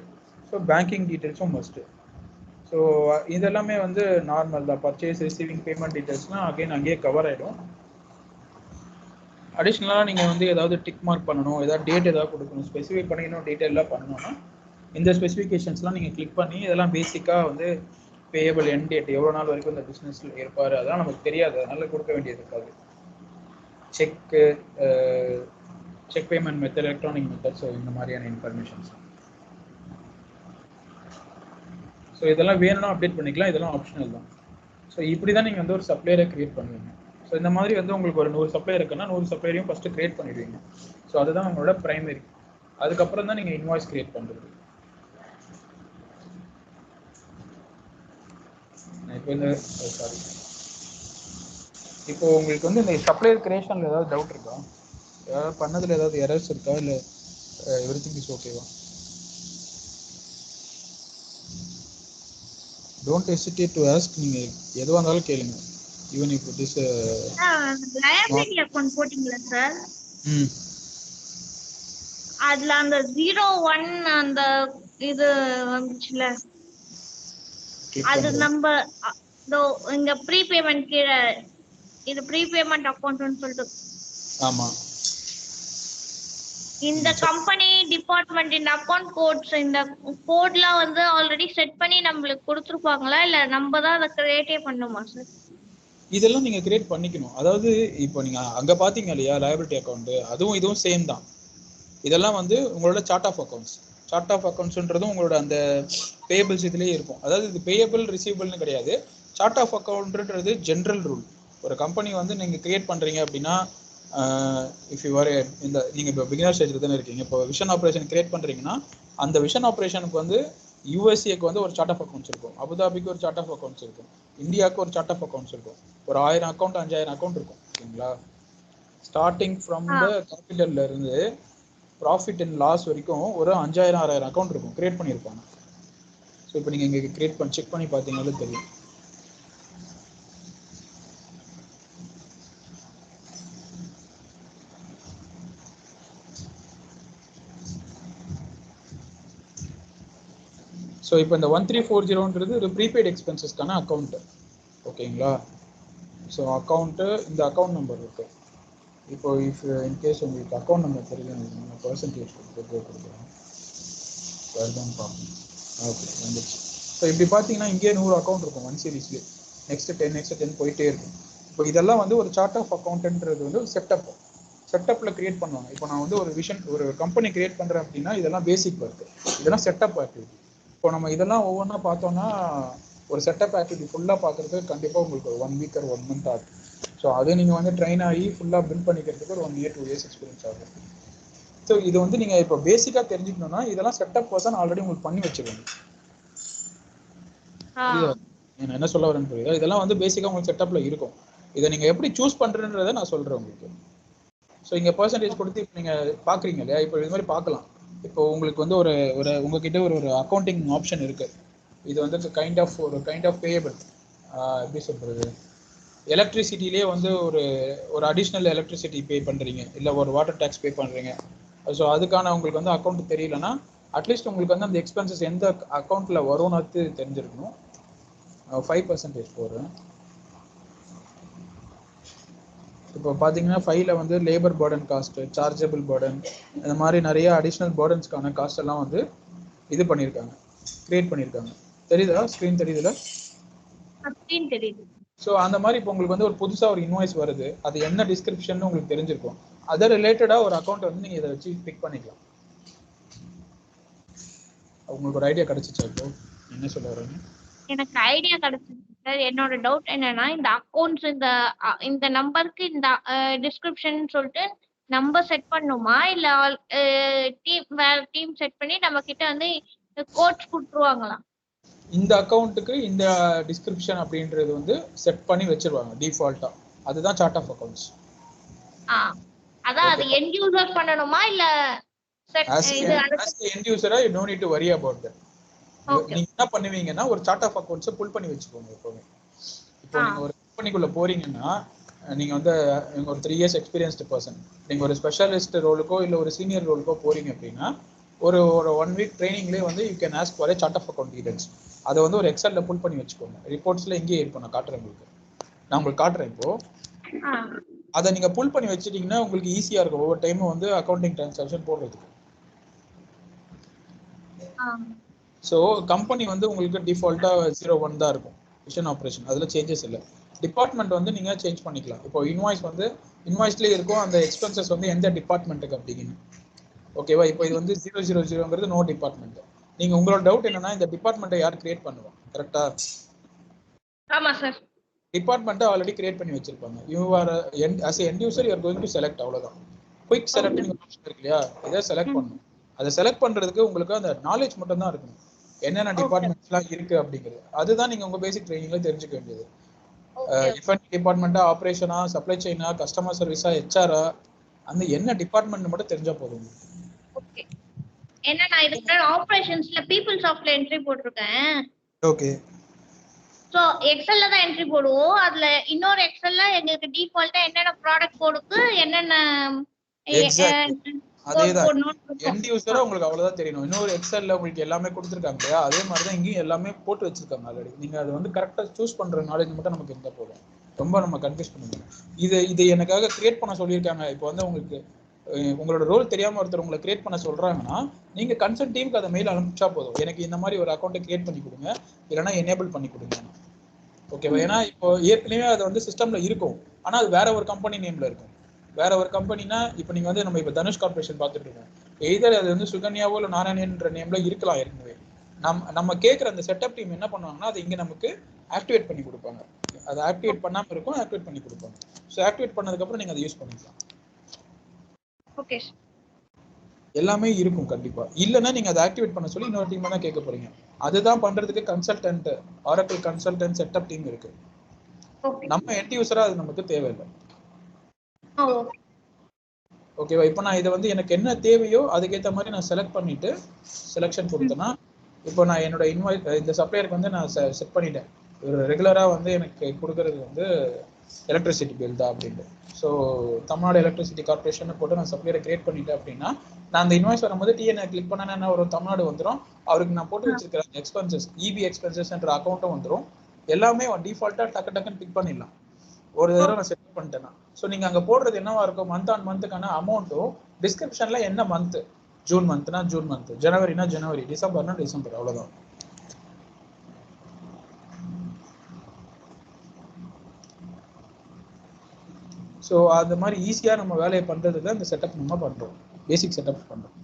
ஸோ பேங்கிங் டீட்டெயில்ஸும் மஸ்ட்டு. ஸோ இதெல்லாமே வந்து நார்மல் தான். பர்ச்சேஸ், ரிசீவிங், பேமெண்ட் டீட்டெயில்ஸ்லாம் அகைன் அங்கேயே கவர் ஆகிடும். அடிஷ்னலாக நீங்கள் வந்து ஏதாவது டிக் மார்க் பண்ணணும், ஏதாவது டேட் ஏதாவது கொடுக்கணும், ஸ்பெசிஃபை பண்ணிக்கணும், டீட்டெயிலாக பண்ணணும்னா இந்த ஸ்பெசிஃபிகேஷன்ஸ்லாம் நீங்கள் கிளிக் பண்ணி இதெல்லாம் பேசிக்காக வந்து பேயபிள் எண்ட் டேட் எவ்வளோ நாள் வரைக்கும் இந்த பிஸ்னஸில் இருப்பார் அதெல்லாம் நமக்கு தெரியாது, அதனால் கொடுக்க வேண்டியது இருக்காது. Cheque, cheque payment method, electronic method, so இந்த மாதிரியான இன்ஃபர்மேஷன்ஸ். ஸோ இதெல்லாம் வேணும்னா அப்டேட் பண்ணிக்கலாம், இதெல்லாம் ஆப்ஷனல் தான். ஸோ இப்படி தான் நீங்கள் வந்து ஒரு சப்ளையரை க்ரியேட் பண்ணுவீங்க. ஸோ இந்த மாதிரி வந்து உங்களுக்கு ஒரு 100 சப்ளையர் இருக்குன்னா 100 சப்ளையரையும் ஃபஸ்ட்டு க்ரியேட் பண்ணிடுவீங்க. ஸோ அதுதான் உங்களோட ப்ரைமரி. அதுக்கப்புறம் தான் நீங்கள் இன்வாய்ஸ் க்ரியேட் பண்ணுறது. இப்போ இந்த சாரி, இப்போ உங்களுக்கு வந்து இந்த சப்ளையர் கிரியேஷனில் ஏதாவது டவுட் இருக்கா, ஏதாவது பண்ணதில் ஏதாவது எரர்ஸ் இருக்கா, இல்லை எவ்ரிதிங் இஸ் ஓகேவா? டோன்ட் ஹெசிடேட் டு ஆஸ்க், நீங்கள் எதுவாக இருந்தாலும் கேளுங்க. Even if it is liability account போட்டிங்களா சார்? அதுல அந்த 01 அந்த இது வந்துச்சுல, அது நம்ம இங்க ப்ரீபேமெண்ட் கீழே இது ப்ரீபேமெண்ட் அக்கவுண்ட்னு சொல்லிட்டு. ஆமா, இந்த கம்பெனி டிபார்ட்மெண்ட் இந்த அக்கவுண்ட் கோட்ஸ் இந்த கோட்லாம் வந்து ஆல்ரெடி செட் பண்ணி நம்மளுக்கு கொடுத்துருப்பாங்களா இல்லை நம்ம தான் அதை கிரியேட்டே பண்ணணுமா சார்? இதெல்லாம் நீங்கள் கிரியேட் பண்ணிக்கணும். அதாவது இப்போ நீங்கள் அங்கே பார்த்தீங்க இல்லையா லயபிலிட்டி அக்கௌண்ட்டு, அதுவும் இதுவும் சேம் தான். இதெல்லாம் வந்து உங்களோட chart of accounts. Chart of அக்கௌண்ட்ஸ்ன்றதும் உங்களோட அந்த பேயபிள்ஸ் இதுலேயே இருக்கும். அதாவது இது பேயபிள் ரிசீவபிள்னு கிடையாது. சார்ட் ஆஃப் அக்கௌண்ட்ன்றது ஜென்ரல் ரூல். ஒரு கம்பெனி வந்து நீங்கள் கிரியேட் பண்ணுறீங்க அப்படின்னா, இஃப் யூ ஆர் இந்த நீங்கள் இப்போ பிகினர் ஸ்டேஜில் தானே இருக்கீங்க, இப்போ விஷன் ஆப்ரேஷன் கிரியேட் பண்ணுறீங்கன்னா அந்த விஷன் ஆப்ரேஷனுக்கு வந்து யூஎஸ்ஏக்கு வந்து ஒரு சார்ட் ஆஃப் அக்கௌண்ட்ஸ் இருக்கும், அபுதாபிக்கு ஒரு சார்ட் ஆஃப் அக்கௌண்ட்ஸ் இருக்கும், இந்தியாவுக்கு ஒரு சார்ட் ஆஃப் அக்கௌண்ட்ஸ் இருக்கும். ஒரு 1000 அக்கௌண்ட் 5000 அக்கௌண்ட் இருக்கும். ஓகேங்களா? ஸ்டார்டிங் ஃப்ரம் த கேபிட்டல்ல இருந்து ப்ராஃபிட் அண்ட் லாஸ் வரைக்கும் ஒரு 5000 6000 அக்கௌண்ட் இருக்கும், கிரியேட் பண்ணியிருப்பாங்க. ஸோ இப்போ நீங்கள் இங்கே கிரியேட் பண்ணி செக் பண்ணி பார்த்தீங்கன்னாலும் தெரியும். ஸோ இப்போ இந்த 1340ன்றது ஒரு ப்ரீபெய்ட் எக்ஸ்பென்சஸ்க்கான அக்கௌண்ட்டு. ஓகேங்களா? ஸோ அக்கௌண்ட்டு இந்த அக்கௌண்ட் நம்பர் இருக்கு. இப்போ இஃப் இன்கேஸ் உங்களுக்கு அக்கௌண்ட் நம்பர் தெரியும், பர்சன்டேஜ் கொடுக்குறோம். அதுதான் பார்க்கணும். ஓகே, வந்துச்சு. ஸோ இப்படி பார்த்தீங்கன்னா இங்கே 100 அக்கௌண்ட் இருக்கும் 1 சீரீஸ்லேயே. நெக்ஸ்ட் 10 போயிட்டே இருக்கும். இப்போ இதெல்லாம் வந்து ஒரு சார்ட் ஆஃப் அக்கௌண்ட்ன்றது வந்து ஒரு செட்டப்பில் கிரியேட் பண்ணுவாங்க. இப்போ நான் வந்து ஒரு கம்பெனி கிரியேட் பண்ணுறேன் அப்படின்னா இதெல்லாம் பேசிக் ஒர்க், இதெல்லாம் செட்டப் ஆக்டிவிட்டி. இப்போ நம்ம இதெல்லாம் ஒவ்வொன்றா பார்த்தோம்னா ஒரு செட்டப் ஆக்டிவிட்டி ஃபுல்லாக பார்க்குறதுக்கு கண்டிப்பாக உங்களுக்கு ஒரு 1 வீக் or 1 month ஆகும். ஸோ அதை நீங்கள் வந்து ட்ரெயின் ஆகி ஃபுல்லாக பில்ட் பண்ணிக்கிறதுக்கு ஒரு 1 year 2 years எக்ஸ்பீரியன்ஸ் ஆகும். ஸோ இது வந்து நீங்கள் இப்போ பேசிக்காக தெரிஞ்சுக்கணும்னா இதெல்லாம் செட்டப் பர்சன் ஆல்ரெடி உங்களுக்கு பண்ணி வச்சுருவாங்க. புரியுதா? நான் என்ன சொல்ல வரேன்னு புரியுதா? இதெல்லாம் வந்து பேசிக்காக உங்களுக்கு செட்டப்பில் இருக்கும். இதை நீங்கள் எப்படி சூஸ் பண்ணுறன்றதை நான் சொல்கிறேன் உங்களுக்கு. ஸோ இங்கே பர்சன்டேஜ் கொடுத்து இப்போ நீங்கள் பார்க்குறீங்க இல்லையா? இப்போ இது மாதிரி பார்க்கலாம். இப்போ உங்களுக்கு வந்து ஒரு உங்ககிட்ட ஒரு அக்கௌண்டிங் ஆப்ஷன் இருக்குது. இது வந்து கைண்ட் ஆஃப் பேயபிள். எப்படி சொல்கிறது, எலக்ட்ரிசிட்டிலே வந்து ஒரு அடிஷ்னல் எலக்ட்ரிசிட்டி பே பண்ணுறீங்க, இல்லை ஒரு வாட்டர் டேக்ஸ் பே பண்ணுறீங்க. ஸோ அதுக்கான உங்களுக்கு வந்து அக்கௌண்ட் தெரியலன்னா அட்லீஸ்ட் உங்களுக்கு வந்து அந்த எக்ஸ்பென்சஸ் எந்த அக்கௌண்ட்டில் வரும்னு தெரிஞ்சிருக்கணும். 5% போடுறேன். இப்போ பார்த்தீங்கன்னா ஃபைலில் வந்து labour burden cost, chargeable burden, இந்த மாதிரி நிறைய அடிஷ்னல் பர்டன்ஸ்க்கான காஸ்ட் எல்லாம் வந்து இது பண்ணியிருக்காங்க, கிரியேட் பண்ணியிருக்காங்க. தெரியுதா? ஸ்க்ரீன் தெரியுதுல? தெரியுது. ஸோ அந்த மாதிரி இப்போ உங்களுக்கு வந்து ஒரு புதுசாக ஒரு இன்வாய்ஸ் வருது, அது என்ன டிஸ்கிரிப்ஷன் உங்களுக்கு தெரிஞ்சிருக்கும். அதை ரிலேட்டடாக ஒரு அக்கௌண்ட் வந்து நீங்கள் இதை வச்சு பிக் பண்ணிக்கலாம். உங்களுக்கு ஒரு ஐடியா கிடைச்சிச்சா? இப்போ என்ன சொல்ல வரேன்னு எனக்கு ஐடியா கிடைச்சிருக்கு. என்னோட டவுட் என்னன்னா, இந்த அக்கௌண்ட்ஸ் இந்த நம்பருக்கு இந்த டிஸ்கிரிப்ஷன் சொல்லிட்டு நம்பர் செட் பண்ணுமா, இல்ல வேற டீம் செட் பண்ணி நம்ம கிட்ட வந்து கோட்ஸ் கொடுத்துருவாங்களா? இந்த அக்கௌண்ட்டுக்கு இந்த டிஸ்கிரிப்ஷன் அப்படின்றது வந்து செட் பண்ணி வச்சிருவாங்க டிஃபால்ட்டா. அதுதான் சார்ட் ஆஃப் அக்கௌண்ட்ஸ். அதான் அது எண்ட் யூசர் பண்ணணுமா, இல்ல எண்ட் யூசரா you know need to worry about that. நீங்க என்ன பண்ணுவீங்கன்னா ஒரு சார்ட் ஆஃப் அக்கௌண்ட்ஸ் புல் பண்ணி வச்சுக்கோங்க எப்பவுமே. இப்போ நீங்க ஒரு கம்பெனிக்குள்ள போறீங்கன்னா நீங்க வந்து ஒரு 3 years எக்ஸ்பீரியன்ஸ்டு பர்சன், நீங்க ஒரு ஸ்பெஷலிஸ்ட் ரோலுக்கோ இல்ல ஒரு சீனியர் ரோலுக்கோ போறீங்க அப்படின்னா ஒரு 1 week ட்ரைனிங்லேயே வந்து you can ask for chart of account details. அதை வந்து ஒரு எக்ஸல்ல புல் பண்ணி வச்சுக்கோங்க. ரிப்போர்ட்ஸ்ல இங்கேயே இருக்கும், நான் காட்டுறேன் உங்களுக்கு. நான் உங்களுக்கு காட்டுறேன் இப்போ. அதை நீங்க புல் பண்ணி வச்சிட்டீங்கன்னா உங்களுக்கு ஈஸியா இருக்கும் ஒவ்வொரு டைமும் வந்து அக்கௌண்டிங் டிரான்சாக்ஷன் போடுறதுக்கு. ஸோ கம்பெனி வந்து உங்களுக்கு டிஃபால்ட்டா 01 தான் இருக்கும் மிஷன் ஆப்ரேஷன், அதுல சேஞ்சஸ் இல்லை. டிபார்ட்மெண்ட் வந்து நீங்க சேஞ்ச் பண்ணிக்கலாம். இப்போ இன்வாய்ஸ்லேயே இருக்கும் அந்த எக்ஸ்பென்சஸ் வந்து எந்த டிபார்ட்மெண்ட்டுக்கு அப்படிங்கன்னு. ஓகேவா? இப்போ இது வந்து 000ங்கிறது நோ டிபார்ட்மெண்ட். நீங்க உங்களோட டவுட் என்னன்னா இந்த டிபார்ட்மெண்ட்டை யார் கிரியேட் பண்ணுவா? கரெக்டா? ஆமா சார். டிபார்ட்மெண்ட்டை ஆல்ரெடி கிரியேட் பண்ணி வச்சிருப்பாங்க. You are as a end user you are going to select, அவ்வளவுதான். குயிக் செலக்ட் இருக்கு இல்லையா, இதை செலக்ட் பண்ணணும். அதை செலக்ட் பண்றதுக்கு உங்களுக்கு அந்த நாலேஜ் மட்டும் தான் இருக்கணும், என்னென்ன டிபார்ட்மெண்ட்ஸ்லாம் இருக்கு அப்படிங்கிறது. அதுதான் நீங்க உங்க பேசிக் ட்ரைனிங்ல தெரிஞ்சுக்க வேண்டியது. எஃப்என்டி டிபார்ட்மெண்ட்டா, ஆப்ரேஷனா, சப்ளை செயினா, கஸ்டமர் சர்வீஸா, ஹெச்ஆரா, அந்த என்ன டிபார்ட்மெண்ட் மட்டும் தெரிஞ்சா போதும். ஓகே. ஏன்னா நான் இதுக்கு ஆபரேஷன்ஸ்ல பீப்பிள் சாஃப்ட்ல என்ட்ரி போட்டுருக்கேன். ஓகே. சோ எக்ஸல்ல தான் என்ட்ரி போடுவோம். அதுல இன்னொரு எக்ஸல்ல எங்களுக்கு டிஃபால்ட்டா என்னென்ன ப்ராடக்ட் கோடுக்கு என்னென்ன அதேதான் எண்ட் யூசரா உங்களுக்கு அவ்வளவுதான் தெரியணும். இன்னொரு எக்ஸல்ல உங்களுக்கு எல்லாமே கொடுத்துருக்காங்க இல்லையா, அதே மாதிரி தான் இங்கேயும் எல்லாமே போட்டு வச்சிருக்காங்க ஆல்ரெடி. நீங்க அதை வந்து கரெக்டா சூஸ் பண்ற நாலேஜ் மட்டும் நமக்கு இருந்தா போதும். ரொம்ப நம்ம கன்ஃபியூஸ் பண்ணுங்க. இது எனக்காக கிரியேட் பண்ண சொல்லியிருக்காங்க. இப்போ வந்து உங்களுக்கு உங்களோட ரோல் தெரியாம ஒருத்தர் உங்களை கிரியேட் பண்ண சொல்றாங்கன்னா நீங்க கன்சர்ன் டீமுக்கு அதை மெயில் அனுப்பிச்சா போதும், எனக்கு இந்த மாதிரி ஒரு அக்கௌண்ட்டை கிரியேட் பண்ணி கொடுங்க, இல்லைன்னா எனேபிள் பண்ணி கொடுங்க. ஓகேவா? ஏன்னா இப்போ ஏற்கனவே அது வந்து சிஸ்டம்ல இருக்கும், ஆனா அது வேற ஒரு கம்பெனி நேம்ல இருக்கும். வேற ஒரு கம்பெனினா இப்போ நீங்க வந்து நம்ம இப்போ தனுஷ் கார்பரேஷன் பார்த்துட்டு இருக்கோம், எய்தர் அது வந்து சுகன்யாவோ இல்லை நாராயணன்ற நேம்ல இருக்கலாம் ஏற்கனவே. நம்ம கேட்குற அந்த செட்டப் டீம் என்ன பண்ணுவாங்கன்னா அதை இங்கே நமக்கு ஆக்டிவேட் பண்ணி கொடுப்பாங்க. அதை ஆக்டிவேட் பண்ணாமல் இருக்கும், ஆக்டிவேட் பண்ணி கொடுப்பாங்க. ஸோ ஆக்டிவேட் பண்ணதுக்கப்புறம் நீங்கள் அதை யூஸ் பண்ணிக்கலாம். எல்லாமே இருக்கும் கண்டிப்பா. இல்லைன்னா நீங்க அதை ஆக்டிவேட் பண்ண சொல்லி இன்னொரு டீம் தான் கேட்க போறீங்க. அதுதான் பண்றதுக்கு consultant, Oracle consultant setup team இருக்கு. நம்ம எண்ட் யூசரா அது நமக்கு தேவையில்லை. ஓகேவா? இப்போ நான் இதை வந்து எனக்கு என்ன தேவையோ அதுக்கேற்ற மாதிரி நான் செலக்ட் பண்ணிட்டு செலெக்ஷன் கொடுத்தேன்னா, இப்போ நான் என்னோட இந்த சப்ளையருக்கு வந்து நான் செட் பண்ணிட்டேன், ஒரு ரெகுலராக வந்து எனக்கு கொடுக்கறது வந்து எலக்ட்ரிசிட்டி பில் தான் அப்படின்ட்டு. ஸோ தமிழ்நாடு எலக்ட்ரிசிட்டி கார்பரேஷன் போட்டு நான் சப்ளையரை கிரியேட் பண்ணிட்டேன் அப்படின்னா, நான் அந்த இன்வாய்ஸ் வரும்போது டிஎன்ஐ கிளிக் பண்ணேன்னா ஒரு தமிழ்நாடு வந்துடும். அவருக்கு நான் போட்டு வச்சிருக்கிற எக்ஸ்பென்சஸ், இபி எக்ஸ்பென்சஸ்ன்ற அக்கௌண்ட்டும் வந்துடும். எல்லாமே டிஃபால்ட்டாக டக்குன்னு பிக் பண்ணிடலாம் ஒரு தடவை நான் செட் பண்ணிட்டேன்னா. ஸோ நீங்கள் அங்கே போடுறது என்னவா இருக்கும், மந்த் ஆன் மந்த்துக்கான அமௌண்ட்டும் டிஸ்கிரிப்ஷனில் என்ன மந்த், ஜூன் மந்த்னா ஜூன் மந்த், ஜனவரினா ஜனவரி, டிசம்பர்னா டிசம்பர், அவ்வளோதான். ஸோ அந்த மாதிரி ஈஸியாக நம்ம வேலையை பண்ணுறது தான் இந்த செட்டப் நம்ம பண்ணுறோம், பேசிக் செட்டப் பண்ணுறோம்.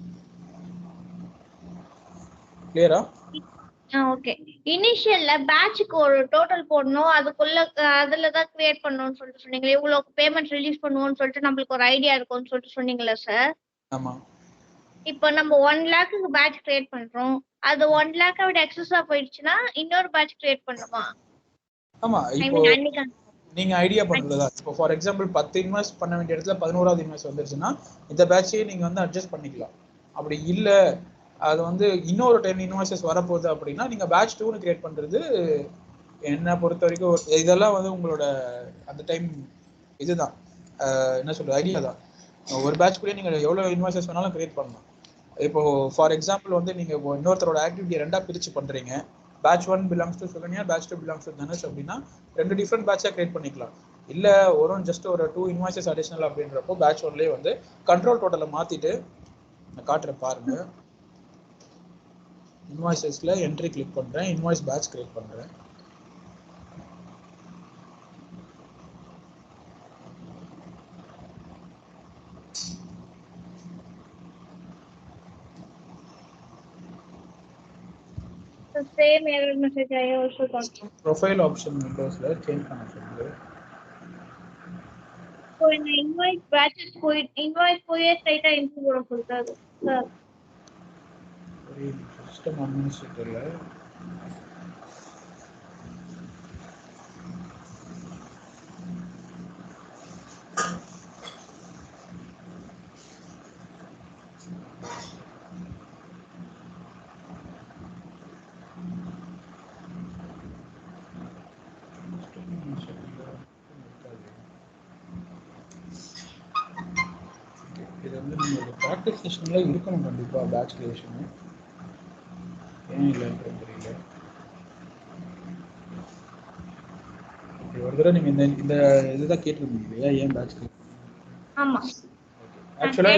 கிளியரா? ஓகே. இனிஷியல்ல பேட்ச்க்கு ஒரு டோட்டல் போடணும், அதுக்குள்ள அதுல தான் கிரியேட் பண்ணணும்னு சொல்லிட்டு சொன்னீங்க. இவ்வளவு பேமெண்ட் ரிலீஸ் பண்ணுவோம்னு சொல்லிட்டு நம்மளுக்கு ஒரு ஐடியா இருக்கும்னு சொல்லிட்டு சொன்னீங்களா சார்? ஆமா. இப்போ நம்ம 1 லேக்குக்கு பேட்ச் கிரியேட் பண்றோம், அது 1 லேக்கை விட எக்ஸஸா போயிடுச்சுன்னா இன்னொரு பேட்ச் கிரியேட் பண்ணுமா? ஆமா. இப்போ நீங்க ஐடியா பண்றதா, இப்போ ஃபார் எக்ஸாம்பிள் 10 இன்வெஸ்ட் பண்ண வேண்டிய இடத்துல 11வது இன்வெஸ்ட் வந்துருச்சுன்னா இந்த பேட்சையே நீங்க வந்து அட்ஜஸ்ட் பண்ணிக்கலாம். அப்படி இல்ல அது வந்து இன்னொரு 10 இன்வாய்சஸ் வரப்போகுது அப்படின்னா நீங்க பேட்ச் 2னு கிரியேட் பண்றது என்ன பொறுத்த வரைக்கும் இதெல்லாம் வந்து உங்களோட அந்த டைம் இதுதான் என்ன சொல்றது ஐடியா தான். ஒரு பேட்ச் கூட நீங்க எவ்வளவு இன்வாய்சஸ் வேணாலும் கிரியேட் பண்ணலாம். இப்போ ஃபார் எக்ஸாம்பிள் வந்து நீங்க இன்னொருத்தரோட ஆக்டிவிட்டி ரெண்டா பிரிச்சு பண்றீங்க, batch 1 belongs to Sukanya, batch 2 belongs to Dhanush அப்படின்னா 2 டிஃப்ரெண்ட் பேட்சா கிரியேட் பண்ணிக்கலாம். இல்ல ஜஸ்ட் ஒரு 2 இன்வாய்சஸ் அடிஷனல் அப்படின்றப்போ பேட்ச் 1லயே வந்து கண்ட்ரோல் டோட்டலை மாத்திட்டு நான் காட்டுறேன் பாருங்க. இன்வாய்சஸ்ல என்ட்ரி கிளிக் பண்றேன், இன்வாய்ஸ் பேட்ச் கிரியேட் பண்றேன். Same error message I also got. Profile option விண்டோஸ்ல சேஞ்ச் பண்ண சொல்லுங்க. சோ இந்த இன்வாய்ஸ் பேட்சஸ் போய் ஸ்ட்ரைட்டா என்ட்ரி போட சொல்றாரு சார். ஒரு சிஸ்டம் அட்மினிஸ்ட்ரேட்டர்ல இது வந்து நீங்க ப்ராக்டிஸ் செஷன்ல இருக்கணும் கண்டிப்பா பேட்ச் கிரியேஷன். ஏன் இல்லைன்றது தெரியல. ஒரு தடவை நீங்க இந்த இதுதான் கேட்டிருந்தீங்க இல்லையா, ஏன் பேட்ச் கிரியேட்? ஆமா. ஆக்சுவலா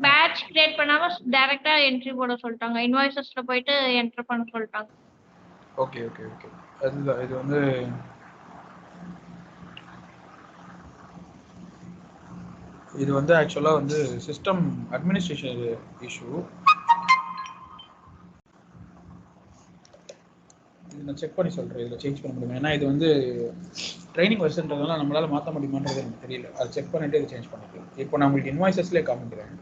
பேட்ச் கிரியேட் பண்ணாம டைரக்டா என்ட்ரி போட சொல்லிட்டாங்க, இன்வாய்சஸ்ல போயிட்டு என்டர் பண்ண சொல்லிட்டாங்க. Okay okay okay. அதுதான் இது வந்து ஆக்சுவலா வந்து சிஸ்டம் அட்மினிஸ்ட்ரேஷன் இஷ்யூ. இது நான் செக் பண்ணி சொல்றேன், இதில் சேஞ்ச் பண்ண முடியும். ஏன்னா இது வந்து ட்ரைனிங் வெர்ஷன்றதுனால நம்மளால மாற்ற முடியுமான்றது எனக்கு தெரியல. அது செக் பண்ணிட்டு இது சேஞ்ச் பண்ணிக்கலாம். இப்போ நான் உங்களுக்கு இன்வாய்சஸ்லேயே காமிக்கிறேன்.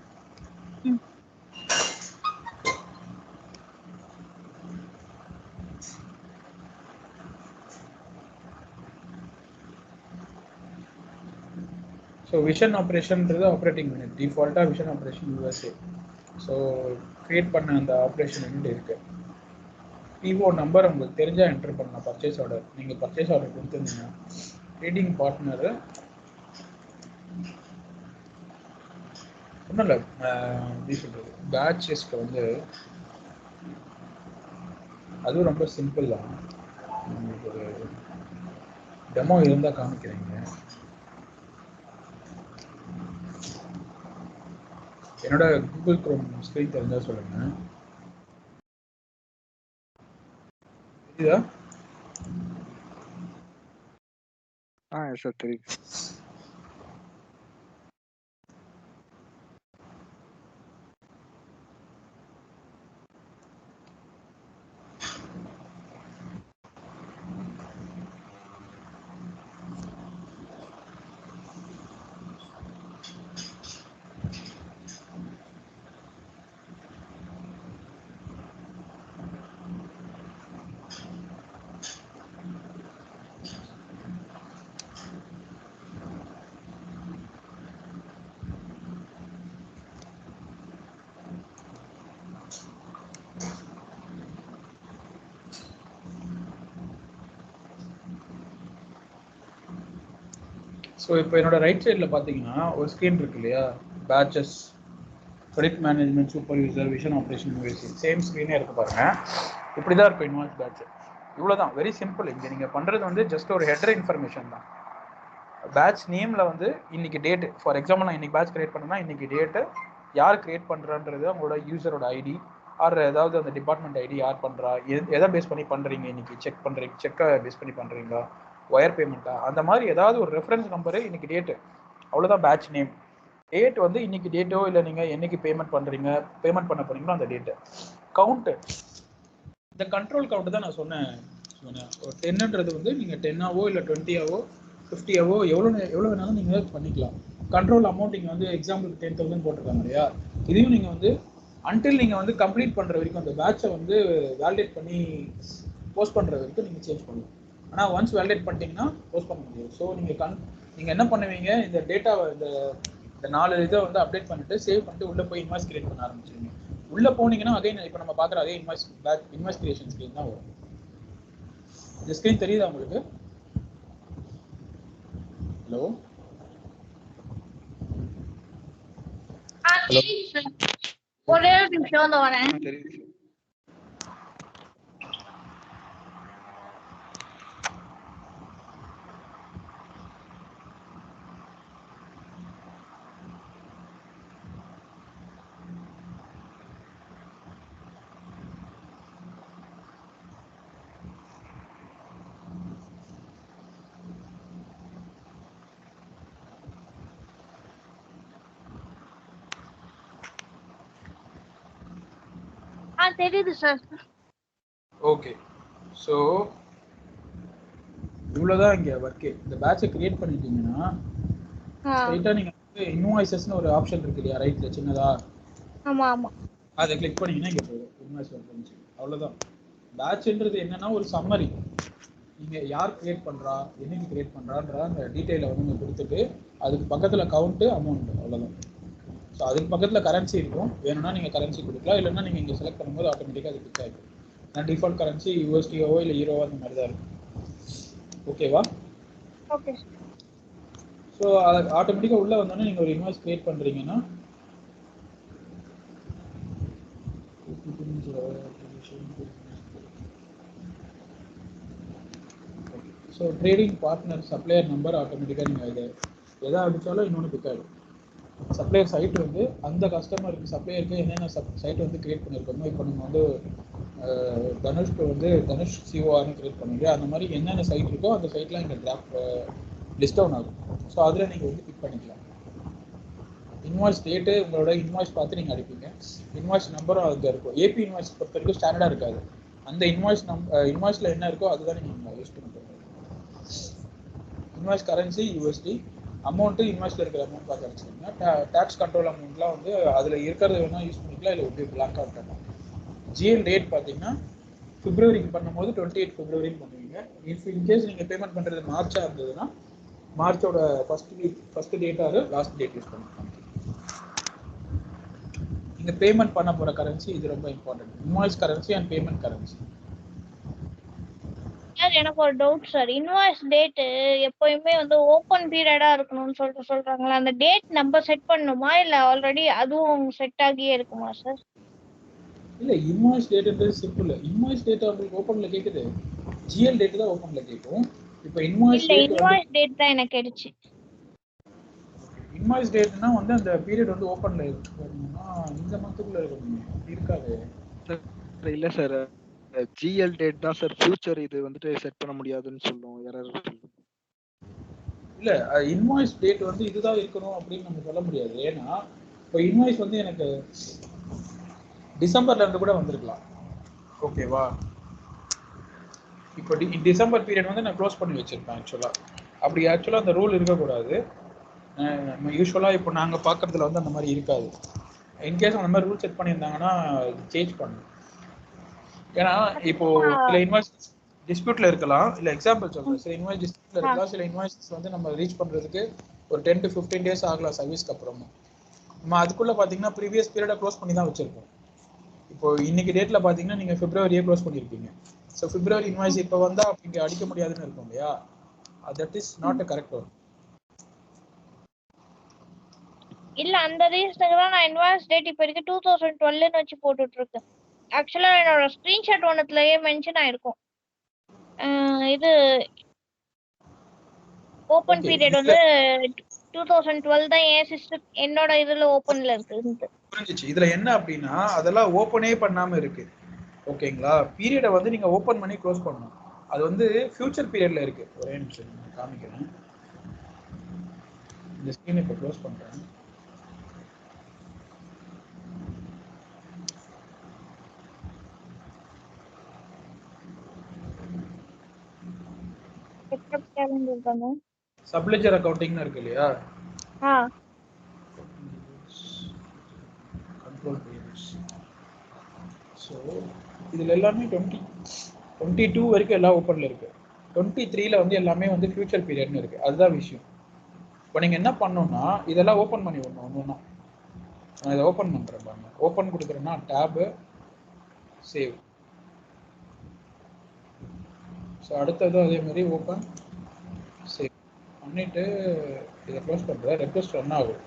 ஸோ விஷன் ஆப்ரேஷன்ன்றது ஆப்ரேட்டிங் யூனிட், டிஃபால்ட்டாக vision operation USA. So create பண்ண அந்த ஆப்ரேஷன் யூனிட் இருக்கு. பிஓ நம்பர் உங்களுக்கு தெரிஞ்சால் என்டர் பண்ணலாம். பர்ச்சேஸ் ஆர்டர், நீங்கள் பர்ச்சேஸ் ஆர்டர் கொடுத்துருந்தீங்கன்னா ட்ரேடிங் பார்ட்னரு ஒன்றும் இல்லை, எப்படி சொல்கிறது, பேட்சஸ்க்கு வந்து அதுவும் ரொம்ப சிம்பிள் தான். உங்களுக்கு ஒரு டெமோ இருந்தால் காமிக்கிறீங்க. என்னோட கூகுள் குரோம் ஸ்க்ரீன் தெரிஞ்சால் சொல்லுங்கள். தெரியுதா? சார் தெரியுது. ஸோ இப்போ என்னோட ரைட் சைடில் பார்த்தீங்கன்னா ஒரு ஸ்க்ரீன் இருக்கு இல்லையா, batches, credit management, supervisor, vision operation, USC, same ஸ்க்ரீனே இருக்கு பாருங்க. இப்படி தான் இருக்கும் இன்வாய்ஸ் பேட்ச். இவ்வளோதான், வெரி சிம்பிள். இங்கே நீங்கள் பண்ணுறது வந்து ஜஸ்ட் ஒரு ஹெடர் இன்ஃபர்மேஷன் தான். பேட்ச் நேமில் வந்து இன்னைக்கு டேட்டு, ஃபார் எக்ஸாம்பிள் நான் இன்னைக்கு பேட்ச் கிரியேட் பண்ணேன்னா இன்னைக்கு டேட்டு, யார் கிரியேட் பண்ணுறான்றது அவங்களோட யூசரோட ஐடி, ஆர் ஏதாவது அந்த டிபார்ட்மெண்ட் ஐடி, யார் பண்ணுறா, எதை பேஸ் பண்ணி பண்ணுறீங்க, இன்னைக்கு செக் பண்ணுறீங்க, செக்கை பேஸ் பண்ணி பண்ணுறீங்களா, ஒயர் பேமெண்ட்டா, அந்த மாதிரி ஏதாவது ஒரு ரெஃபரன்ஸ் நம்பரு, இன்னைக்கு டேட்டு, அவ்வளோதான் பேட்ச் நேம். டேட் வந்து இன்னைக்கு டேட்டோ இல்லை நீங்கள் என்னைக்கு பேமெண்ட் பண்ணுறீங்க, பேமெண்ட் பண்ண போறீங்களோ அந்த டேட்டு. கவுண்ட்டு, இந்த கண்ட்ரோல் கவுண்ட் தான் நான் சொன்னேன். ஒரு 10ன்றது வந்து நீங்கள் 10ஆவோ இல்லை 20ஆவோ 50ஆவோ எவ்வளோ வேணாலும் நீங்கள் பண்ணிக்கலாம். கண்ட்ரோல் அமௌண்ட் இங்கே வந்து எக்ஸாம்பிளுக்கு 10,000 போட்டிருக்காங்க இல்லையா, இதையும் நீங்கள் வந்து அன்டில் நீங்கள் வந்து கம்ப்ளீட் பண்ணுற வரைக்கும், அந்த பேட்சை வந்து வேலிடேட் பண்ணி போஸ்ட் பண்ணுற வரைக்கும் நீங்கள் சேஞ்ச் பண்ணலாம். ஆனால் ஒன்ஸ் வேலிடேட் பண்ணிட்டீங்கன்னா போஸ்ட் பண்ண முடியாது. ஸோ நீங்கள் என்ன பண்ணுவீங்க, இந்த டேட்டாவை இந்த 4 இதை வந்து அப்டேட் பண்ணிட்டு சேவ் பண்ணிட்டு உள்ளே போய் இன்வாய்ஸ் கிரியேட் பண்ண ஆரம்பிச்சிருங்க. உள்ளே போனீங்கன்னா அகைன் இப்போ நம்ம பார்க்குற அதே இன்வாய்ஸ் கிரியேஷன் ஸ்க்ரீன் தான் வரும். இந்த ஸ்க்ரீன் தெரியுதா உங்களுக்கு? ஹலோ தெரியுது சார். ஒரே ஒரு நிமிஷம் வந்து வரேன். தெரியுது சார். தெரியுது சார். ஓகே, ஸோ இவ்வளோதான் இங்கே ஒர்க்கே. இந்த பேட்சை கிரியேட் பண்ணிட்டீங்கன்னா ஸ்ட்ரைட்டாக நீங்கள் வந்து இன்வாய்ஸஸ்னு ஒரு ஆப்ஷன் இருக்கு இல்லையா ரைட்டில் சின்னதா, ஆமாம் ஆமாம், அதை கிளிக் பண்ணிங்கன்னா இங்கே போயிடும் இன்வாய்ஸ் வந்துச்சு. அவ்வளோதான். பேட்ச்ன்றது என்னன்னா ஒரு சம்மரி. நீங்கள் யார் கிரியேட் பண்ணுறா, என்னைக்கு கிரியேட் பண்ணுறான்ற அந்த டீட்டெயிலை வந்து நீங்கள் கொடுத்துட்டு அதுக்கு பக்கத்தில் கவுண்ட்டு, அமௌண்ட், அவ்வளோதான். ஸோ அதுக்கு பக்கத்தில் கரன்சி இருக்கும், வேணும்னா நீங்கள் கரன்சி கொடுக்கலாம், இல்லைன்னா நீங்கள் இங்கே செலக்ட் பண்ணும்போது ஆட்டோமேட்டிக்காக அது பிக் ஆகிடும். நான் டிஃபால்ட் கரன்சி யூஎஸ்டிஓவோ இல்லை ஈரோவோ அந்த மாதிரி தான் இருக்கும். ஓகேவா? ஓகே. ஸோ அது ஆட்டோமேட்டிக்காக உள்ளே வந்தோன்னே நீங்கள் ஒரு இன்வாய்ஸ் கிரியேட் பண்ணுறீங்கன்னா so trading partner supplier number ஆட்டோமேட்டிக்காக நீங்கள் இதை எதை அடித்தாலும் இன்னொன்று பிக் ஆகிடும். சப்ளையர் சைட் வந்து அந்த கஸ்டமருக்கு சப்ளையருக்கு என்னென்ன சைட் வந்து கிரியேட் பண்ணியிருக்கோமோ, இப்போ நீங்கள் வந்து தனுஷ்க்கு வந்து தனுஷ் சிஓஆர்னு கிரியேட் பண்ணுவீங்க, அந்த மாதிரி என்னென்ன சைட் இருக்கோ அந்த சைட்லாம் இங்கே டிராஃப்ட் லிஸ்ட் டவுன் ஆகும். ஸோ அதில் நீங்கள் வந்து பிக் பண்ணிக்கலாம். இன்வாய்ஸ் டேட்டு உங்களோட இன்வாய்ஸ் பார்த்து நீங்கள் அடிப்பீங்க. இன்வாய்ஸ் நம்பரும் அங்கே இருக்கும். ஏபி இன்வாய்ஸ் பொறுத்த வரைக்கும் ஸ்டாண்டர்டாக இருக்காது. அந்த இன்வாய்ஸில் என்ன இருக்கோ அதுதான் நீங்கள் யூஸ் பண்ண போகிறீங்க. இன்வாய்ஸ் கரன்சி யூஎஸ்டி, அமௌண்ட்டு இன்வாய்ஸில் இருக்கிற அமௌண்ட் பார்த்து அடிச்சிங்கன்னா டேக்ஸ் கண்ட்ரோல் அமௌண்ட்லாம் வந்து அதில் இருக்கிறத வேணால் யூஸ் பண்ணிக்கலாம், இல்லை எப்படி பிளாங்காக விட்டலாம். ஜிஎல் டேட் பார்த்தீங்கன்னா பிப்ரவரிக்கு பண்ணும்போது 28 பிப்ரவரின்னு பண்ணுவீங்க. இஃப் இன்கேஸ் நீங்கள் பேமெண்ட் பண்ணுறது மார்ச்சாக இருந்ததுன்னா மார்ச்சோட first date or last date use பண்ணிக்கலாம். நீங்கள் பேமெண்ட் பண்ண போகிற கரன்சி இது ரொம்ப important. Invoice currency and payment currency. எனக்கு ஒரு டவுட் சார். இன்வாய்ஸ் டேட் எப்பயுமே வந்து ஓப்பன் பீரியடா இருக்கணும்னு சொல்றாங்களா, அந்த டேட் நம்ம செட் பண்ணணுமா இல்ல ஆல்ரெடி அதுவும் செட் ஆகியே இருக்குமா சார்? இல்ல, இன்வாய்ஸ் டேட்ன்றது சிம்பிள். இன்வாய்ஸ் டேட் உங்களுக்கு ஓப்பன்ல கேக்குது, ஜிஎல் டேட் தான் ஓப்பன்ல கேக்கும். இப்போ இன்வாய்ஸ் டேட் தான் எனக்கு கேடுச்சு. இன்வாய்ஸ் டேட்னா வந்து அந்த பீரியட் வந்து ஓப்பன்ல இருக்குன்னா இந்த மந்த்துக்குள்ள இருக்கும், இருக்காது. இல்ல சார், ஜிஎல் டேட் தான் சார் ஃபியூச்சர், இது வந்துட்டு செட் பண்ண முடியாதுன்னு சொல்லுவோம், எரர் சொல்லுவோம். இல்ல, இன்வாய்ஸ் டேட் வந்து இதுதான் இருக்கணும் அப்படின்னு நம்ம சொல்ல முடியாது. ஏன்னா இப்போ இன்வாய்ஸ் வந்து எனக்கு டிசம்பர்ல இருந்து கூட வந்திருக்கலாம். ஓகேவா? இப்போ டிசம்பர் பீரியட் வந்து நான் க்ளோஸ் பண்ணி வச்சிருப்பேன் ஆக்சுவலா. அப்படி ஆக்சுவலா அந்த ரூல் இருக்கக்கூடாது. யூஸ்வலா இப்போ நாங்கள் பார்க்கறதுல வந்து அந்த மாதிரி இருக்காது. இன்கேஸ் அந்த மாதிரி ரூல் செட் பண்ணியிருந்தாங்கன்னா சேஞ்ச் பண்ணணும். ஏன்னா இப்போ சில இன்வாய்ஸ் டிஸ்பியூட்ல இருக்கலாம், இல்லை எக்ஸாம்பிள் சொல்றேன், சில இன்வாய்ஸ் டிஸ்பியூட்ல இருக்கலாம், சில இன்வாய்ஸ் வந்து நம்ம ரீச் பண்றதுக்கு ஒரு 10 to 15 days ஆகலாம் சர்வீஸ்க்கு அப்புறமா. நம்ம அதுக்குள்ள பார்த்தீங்கன்னா ப்ரீவியஸ் பீரியடை க்ளோஸ் பண்ணி தான் வச்சிருப்போம். இப்போ இன்னைக்கு டேட்ல பார்த்தீங்கன்னா நீங்க பிப்ரவரியே க்ளோஸ் பண்ணியிருப்பீங்க. ஸோ பிப்ரவரி இன்வாய்ஸ் இப்போ வந்தா இங்கே அடிக்க முடியாதுன்னு இருக்கும் இல்லையா? That is not a correct one. இல்ல அந்த ரீசனுக்கு தான் நான் இன்வாய்ஸ் டேட் இப்போ வரைக்கும் 2012ன்னு வச்சு போட்டுட்டு இருக்கேன். ஆக்சுவலா என்னோட ஸ்கிரீன்ஷாட் ஒன்னுலயே மென்ஷன் ஆயிருக்கும். இது ஓபன் ஓகே பீரியட் வந்து 2012 தான் என் சிஸ்டம் என்னோட இதுல ஓபன்ல இருக்கு. புரிஞ்சிச்சு. இதுல என்ன அப்படின்னா அதெல்லாம் ஓப்பனே பண்ணாம இருக்கு. ஓகேங்களா? பீரியடை வந்து நீங்க ஓப்பன் பண்ணி க்ளோஸ் பண்ணணும். அது வந்து ஃபியூச்சர் பீரியட்ல இருக்கு. ஒரே நிமிஷம் நான் காமிக்கிறேன். இந்த ஸ்கிரீனை இப்போ க்ளோஸ் பண்றேன். சப்லெஜர் அக்கவுண்டிங்னு இருக்கு இல்லையா? Control periods. ஸோ இதில் எல்லாமே 22 வரைக்கும் எல்லாம் ஓப்பனில் இருக்குது. 23ல வந்து எல்லாமே வந்து ஃபியூச்சர் பீரியட்னு இருக்குது. அதுதான் விஷயம். இப்போ நீங்கள் என்ன பண்ணணும்னா இதெல்லாம் ஓப்பன் பண்ணி விடணும் ஒன்றுன்னா. நான் இதை ஓப்பன் பண்ணுறேன் பாருங்க. ஓப்பன் கொடுக்குறேன்னா டேபு சேவ். ஸோ அடுத்ததும் அதே மாதிரி ஓப்பன் சேவ் பண்ணிவிட்டு இதை க்ளோஸ் பண்ணுறேன். ரெக்வஸ்ட் ரன் ஆகும்.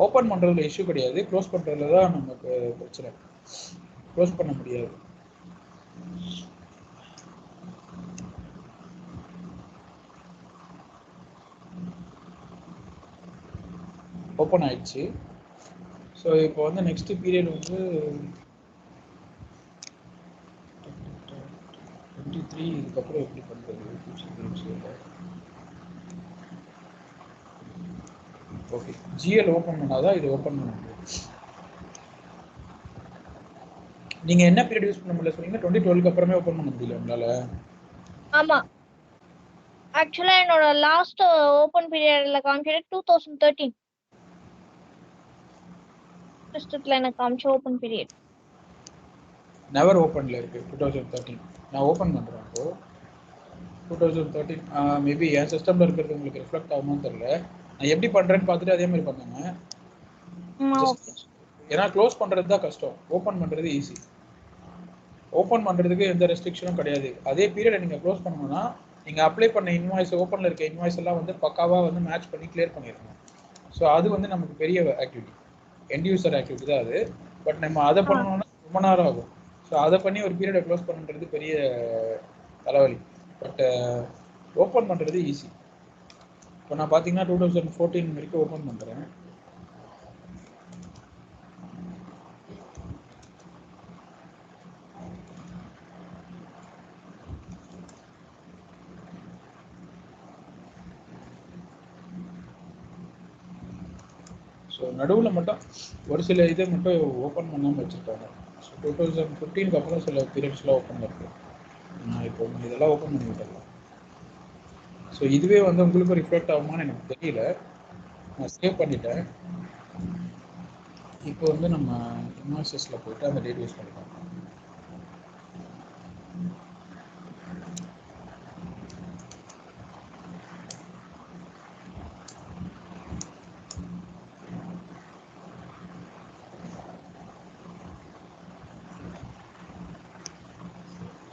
ஓப்பன் பண்ணுறதுல இஷ்யூ கிடையாது, க்ளோஸ் பண்ணுறதுல தான் நமக்கு பிரச்சனை. க்ளோஸ் பண்ண முடியாது. ஓப்பன் ஆயிடுச்சு. ஸோ இப்போ வந்து நெக்ஸ்ட் பீரியட் வந்து 23. இதுக்கப்புறம் எப்படி பண்ணுறது? ஓகே, ஜிஎல் ஓப்பன் பண்ணாதான் இது ஓப்பன் பண்ண முடியும். நீங்க என்ன பீரியட் யூஸ் பண்ண முடியல சொன்னீங்க? 2012க்கு அப்புறமே ஓப்பன் பண்ண முடியல உங்களால? ஆமா, ஆக்சுவலா என்னோட லாஸ்ட் ஓப்பன் பீரியட்ல காமிச்சது 2013 சிஸ்டத்துல எனக்கு காமிச்ச ஓப்பன் பீரியட். நெவர் ஓப்பன்ல இருக்கு 2013. நான் ஓப்பன் பண்றேன். இப்போ 2013 மேபி என் சிஸ்டம்ல இருக்கிறது உங்களுக்கு ரிஃப்ளெக்ட் ஆகுமான்னு தெரியல. நான் எப்படி பண்றேன்னு பார்த்துட்டு அதே மாதிரி பண்ணுங்க. ஏன்னா க்ளோஸ் பண்றது தான் கஷ்டம், ஓப்பன் பண்றது ஈஸி. ஓப்பன் பண்றதுக்கு எந்த ரெஸ்ட்ரிக்ஷனும் கிடையாது. அதே பீரியட் நீங்க க்ளோஸ் பண்ணணும்னா நீங்க அப்ளை பண்ண இன்வாய்ஸ், ஓப்பன்ல இருக்க இன்வாய்ஸ் எல்லாம் வந்து பக்காவா வந்து மேட்ச் பண்ணி கிளியர் பண்ணிடணும். ஸோ அது வந்து நமக்கு பெரிய ஆக்டிவிட்டி, எண்ட் யூசர் ஆக்டிவிட்டி தான் அது. பட் நம்ம அதை பண்ணணும்னா ரொம்ப நேரம் ஆகும். ஸோ அதை பண்ணி ஒரு பீரியடை க்ளோஸ் பண்ணுறது பெரிய தலைவலி. பட் ஓப்பன் பண்ணுறது ஈஸி. இப்போ நான் பார்த்தீங்கன்னா 2014 வரைக்கும் ஓப்பன் பண்ணுறேன். ஸோ நடுவில் மட்டும் ஒரு சில இதை மட்டும் ஓப்பன் பண்ணாமல் வச்சுருக்காங்க. ஸோ 2015க்கு அப்புறம் சில பீரியட்ஸ்லாம் ஓப்பன் இருக்குது. நான் இப்போ இதெல்லாம் ஓப்பன் பண்ணி விட்டுறேன். ஸோ இதுவே வந்து உங்களுக்கு ரிஃப்ளெக்ட் ஆகுமான்னு எனக்கு தெரியல. நான் சேவ் பண்ணிட்டேன். இப்போ வந்து நம்ம இன்வாய்ஸஸில் போய்ட்டு அந்த டேட் யூஸ் பண்ணிக்கலாம்.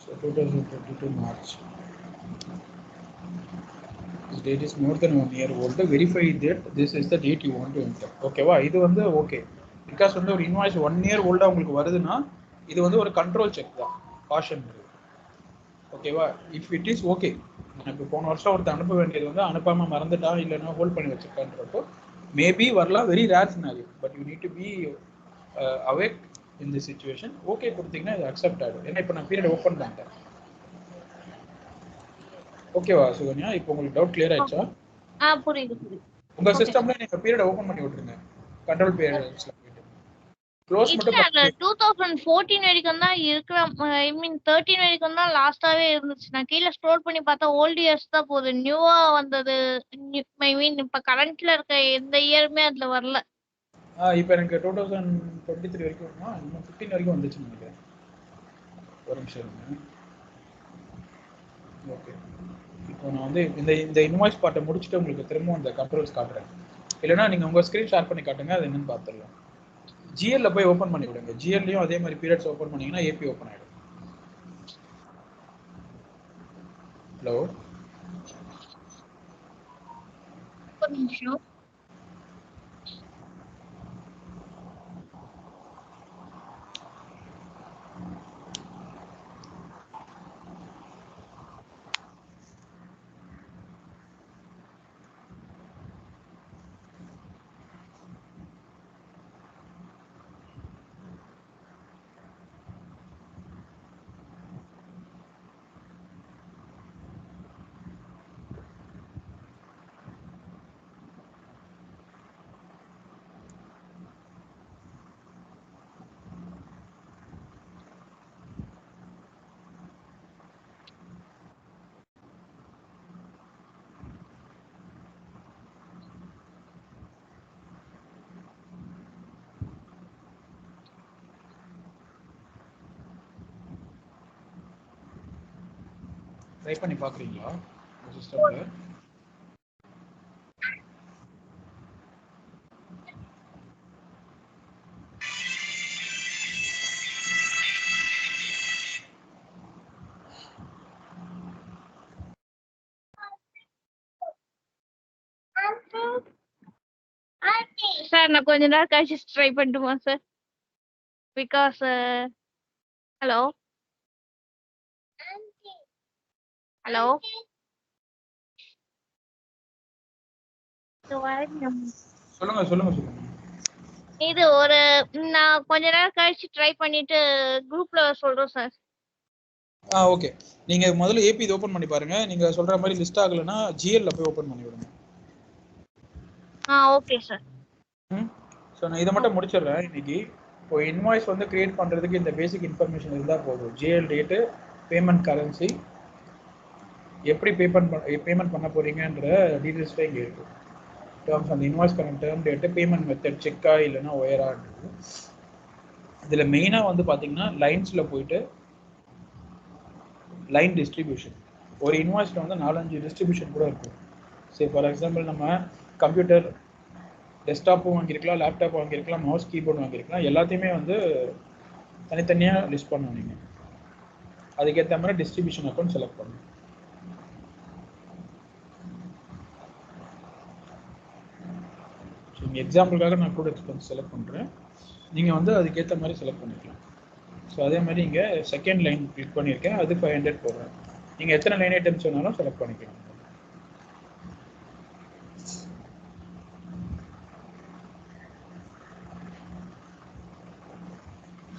So 2022 March. This date is more than 1 year old. Verify that this is the date you want to enter. ஓகேவா? இது வந்து ஓகே. பிகாஸ் வந்து ஒரு இன்வாய்ஸ் 1 year ஓல்டா உங்களுக்கு வருதுன்னா இது வந்து ஒரு கண்ட்ரோல் செக் தான், காஷன். ஓகேவா? இஃப் இட் இஸ் ஓகே, எனக்கு போன வருஷம் ஒருத்தர் அனுப்ப வேண்டியது வந்து அனுப்பாமல் மறந்துட்டா இல்லைன்னா ஹோல்ட் பண்ணி வச்சிருக்கான்றப்போ மேபி வரலாம், very rare scenario. But you need to be awake in the situation. Okay கொடுத்தீங்கன்னா இது அக்செப்ட் ஆகிடும். ஏன்னா இப்போ நான் பீரியட் ஓப்பன் பண்ணிட்டேன். ஓகேவா சுகன்யா? இப்போ உங்களுக்கு டவுட் கிளியர் ஆயிடுச்சா? புரியுது. உங்க சிஸ்டம்ல நீங்க பீரியட் ஓபன் பண்ணி விட்டுருங்க. கண்ட்ரோல் பீரியட்ஸ்ல போய்ட்டு க்ளோஸ் மட்டும் இல்ல 2014 வரைக்கும் தான் இருக்கிற, ஐ மீன் 13 வரைக்கும் தான் லாஸ்டாவே இருந்துச்சு. நான் கீழே ஸ்க்ரோல் பண்ணி பார்த்தா ஓல்ட் இயர்ஸ் தான் போகுது. நியூவா வந்தது, ஐ மீன் இப்ப கரண்ட்ல இருக்க எந்த இயருமே அதுல வரல. இப்போ எனக்கு 2023 வரைக்கும் வருமா? இன்னும் 15 வரைக்கும் வந்துச்சுன்னு நினைக்கிறேன். ஒரு நிமிஷம் இருங்க. ஓகே, இப்போ நான் வந்து இந்த இன்வாய்ஸ் பார்ட்டை முடிச்சுட்டு உங்களுக்கு திரும்ப அந்த கண்ட்ரோல்ஸ் காட்டுறேன். இல்லைனா நீங்கள் உங்கள் ஸ்க்ரீன் ஷேர் பண்ணி காட்டுங்க, அது என்னன்னு பார்த்துடலாம். ஜிஎல்ல போய் ஓப்பன் பண்ணி விடுங்க. ஜிஎல்லையும் அதே மாதிரி பீரியட்ஸ் ஓப்பன் பண்ணீங்கன்னா ஏபி ஓப்பன் ஆகிடும். ஹலோ ஒரு நிமிஷம். ட்ரை பண்ணி பார்க்குறீங்களா சிஸ்டம்ல? சார் நான் கொஞ்ச நேரம் கழிச்சு ட்ரை பண்ணட்டுமா சார்? பிகாஸ் ஹலோ ஹலோ சொல்லுங்க சொல்லுங்க சொல்லுங்க. இது ஒரு நான் கொஞ்ச நேரம் கழிச்சு ட்ரை பண்ணிட்டு குரூப்ல சொல்றோம் சார். ஓகே. நீங்க முதல்ல ஏபி இது ஓபன் பண்ணி பாருங்க. நீங்க சொல்ற மாதிரி லிஸ்ட் ஆகலனா ஜிஎல்ல போய் ஓபன் பண்ணி விடுங்க. Okay sir. ஸோ நான் இதை மட்டும் முடிச்சிடுறேன் இன்னைக்கு. இப்போ இன்வாய்ஸ் வந்து கிரியேட் பண்ணுறதுக்கு இந்த பேசிக் இன்ஃபர்மேஷன் இருந்தால் போதும். ஜிஎல் டேட்டு, பேமெண்ட் கரன்சி, எப்படி பேமெண்ட் பண்ண போறீங்கன்ற டீட்டெயில்ஸ் தான் இங்கே இருக்குது. டேர்ம்ஸ் அந்த invoice current term date, payment method செக்கா இல்லைன்னா ஒயரான்றது. இதில் மெயினாக வந்து பார்த்தீங்கன்னா லைன்ஸில் போயிட்டு லைன் டிஸ்ட்ரிபியூஷன். ஒரு இன்வாய்ஸில் வந்து 4-5 டிஸ்ட்ரிபியூஷன் கூட இருக்கும். சரி, ஃபார் எக்ஸாம்பிள் நம்ம கம்ப்யூட்டர் டெஸ்க்டாப்பும் வாங்கியிருக்கலாம், லேப்டாப் வாங்கியிருக்கலாம், மவுஸ் கீபோர்டு வாங்கியிருக்கலாம். எல்லாத்தையுமே வந்து தனித்தனியாக லிஸ்ட் பண்ணணும். நீங்கள் அதுக்கேற்ற மாதிரி டிஸ்ட்ரிபியூஷன் அக்கௌண்ட் செலக்ட் பண்ணணும். ஸோ எக்ஸாம்பிளுக்காக நான் கூட எக்ஸ்பென்ஸ் செலக்ட் பண்ணுறேன். நீங்கள் வந்து அதுக்கேற்ற மாதிரி செலக்ட் பண்ணிக்கலாம். ஸோ அதே மாதிரி இங்கே செகண்ட் லைன் கிளிக் பண்ணியிருக்கேன், அது 500 போடுறேன். நீங்கள் எத்தனை லைன் ஐட்டம்ஸ் வேணாலும் செலக்ட் பண்ணிக்கலாம்.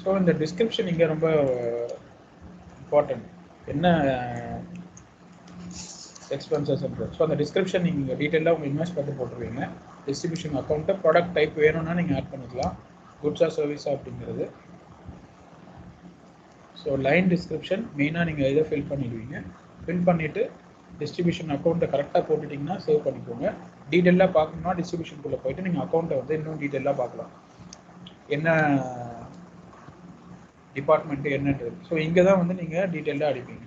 ஸோ இந்த டிஸ்கிரிப்ஷன் இங்கே ரொம்ப இம்பார்ட்டன்ட். என்ன எக்ஸ்பென்சஸ். ஸோ அந்த டிஸ்கிரிப்ஷன் நீங்கள் டீட்டெயிலாக உங்கள் இன்வெஸ்ட் பண்ணி போட்டுருவீங்க. டிஸ்ட்ரிபியூஷன் அக்கௌண்ட்டு, ப்ராடக்ட் டைப் வேணும்னா நீங்கள் ஆட் பண்ணிக்கலாம், குட்ஸா சர்வீஸா அப்படிங்கிறது. ஸோ லைன் டிஸ்கிரிப்ஷன் மெயினாக நீங்கள் இதை ஃபில் பண்ணிடுவீங்க. ஃபில் பண்ணிவிட்டு டிஸ்ட்ரிபியூஷன் அக்கௌண்ட்டை கரெக்டாக போட்டுட்டிங்கன்னா சேவ் பண்ணிக்கோங்க. டீட்டெயிலாக பார்க்கணுன்னா டிஸ்ட்ரிபியூஷனுக்குள்ளே போய்ட்டு நீங்கள் அக்கௌண்ட்டை வந்து இன்னும் டீட்டெயிலாக பார்க்கலாம், என்ன டிபார்ட்மெண்ட்டு என்னன்றது. ஸோ இங்கே தான் வந்து நீங்கள் டீட்டெயிலாக அடிப்பீங்க.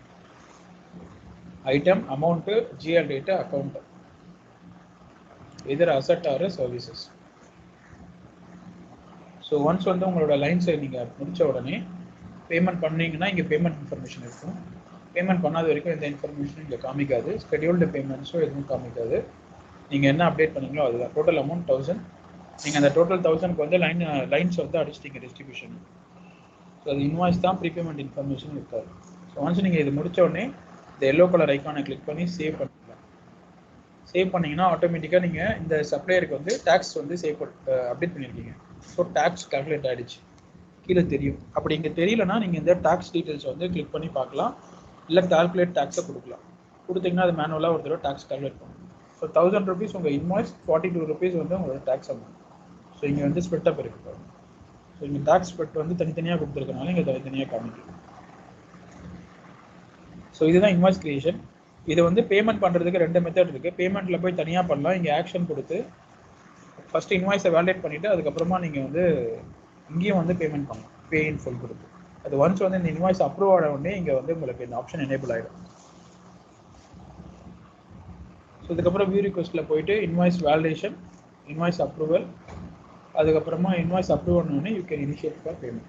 Item, amount, GL date, account, எதிர் asset or services. So once வந்து உங்களோட லைன்ஸை நீங்கள் முடித்த உடனே பேமெண்ட் பண்ணீங்கன்னா இங்கே பேமெண்ட் இன்ஃபர்மேஷன் இருக்கும். பேமெண்ட் பண்ணாத வரைக்கும் எந்த இன்ஃபர்மேஷனும் இங்கே காமிக்காது. ஸ்கெடியூல்டு பேமெண்ட்ஸும் எதுவும் காமிக்காது. நீங்கள் என்ன அப்டேட் பண்ணீங்களோ அதுதான். Total amount 1000. நீங்கள் அந்த டோட்டல் 1000க்கு வந்து லைன்ஸ் வந்து அடிச்சிட்டிங்க டிஸ்ட்ரிபியூஷன். ஸோ அது இன்வாய்ஸ் தான், ப்ரீபேமெண்ட் இன்ஃபர்மேஷன் இருக்காது. ஸோ ஒன்ஸ் நீங்கள் இது முடித்த உடனே இந்த எல்லோ கலர் ஐக்கானை கிளிக் பண்ணி சேவ் பண்ணிக்கலாம். சேவ் பண்ணிங்கன்னா ஆட்டோமேட்டிக்காக நீங்கள் இந்த சப்ளையருக்கு வந்து டேக்ஸ் வந்து அப்டேட் பண்ணியிருக்கீங்க. ஸோ டேக்ஸ் கால்குலேட் ஆகிடுச்சு, கீழே தெரியும். அப்படி இங்கே தெரியலனா நீங்கள் இந்த டேக்ஸ் டீட்டெயில்ஸ் வந்து கிளிக் பண்ணி பார்க்கலாம், இல்லை கால்குலேட் டேக்ஸை கொடுக்கலாம். கொடுத்தீங்கன்னா அது மேனுவலாக ஒரு தடவை டேக்ஸ் கால்குலேட் பண்ணும். ஸோ 1000 rupees உங்கள் இன்வாய்ஸ், 42 rupees வந்து உங்களோட டேக்ஸ் அமௌண்ட். ஸோ இங்கே வந்து ஸ்பிட்டப் இருக்குது. ஸோ இங்கே டேக்ஸ் ஸ்பிட் வந்து தனித்தனியாக கொடுத்துருக்கனால இங்கே தனித்தனியாக காமிக்கும். ஸோ இதுதான் இன்வாய்ஸ் கிரியேஷன். இது வந்து பேமெண்ட் பண்ணுறதுக்கு 2 மெத்தட் இருக்குது. பேமெண்ட்டில் போய் தனியாக பண்ணலாம். இங்கே ஆக்ஷன் கொடுத்து ஃபஸ்ட்டு இன்வாய்ஸை வேலிடேட் பண்ணிவிட்டு அதுக்கப்புறமா நீங்கள் வந்து இங்கேயும் வந்து பேமெண்ட் பண்ணலாம், பே இன் ஃபுல் கொடுத்து. அது ஒன்ஸ் வந்து இந்த இன்வாய்ஸ் அப்ரூவ் ஆன உடனே இங்கே வந்து உங்களுக்கு இந்த ஆப்ஷன் எனேபிள் ஆகிடும். ஸோ இதுக்கப்புறம் வியூ ரிக்வெஸ்ட்டில் போயிட்டு இன்வாய்ஸ் வேலிடேஷன், இன்வாய்ஸ் அப்ரூவல், அதுக்கப்புறமா இன்வாய்ஸ் அப்ரூவ் ஆனோடனே you can initiate for payment.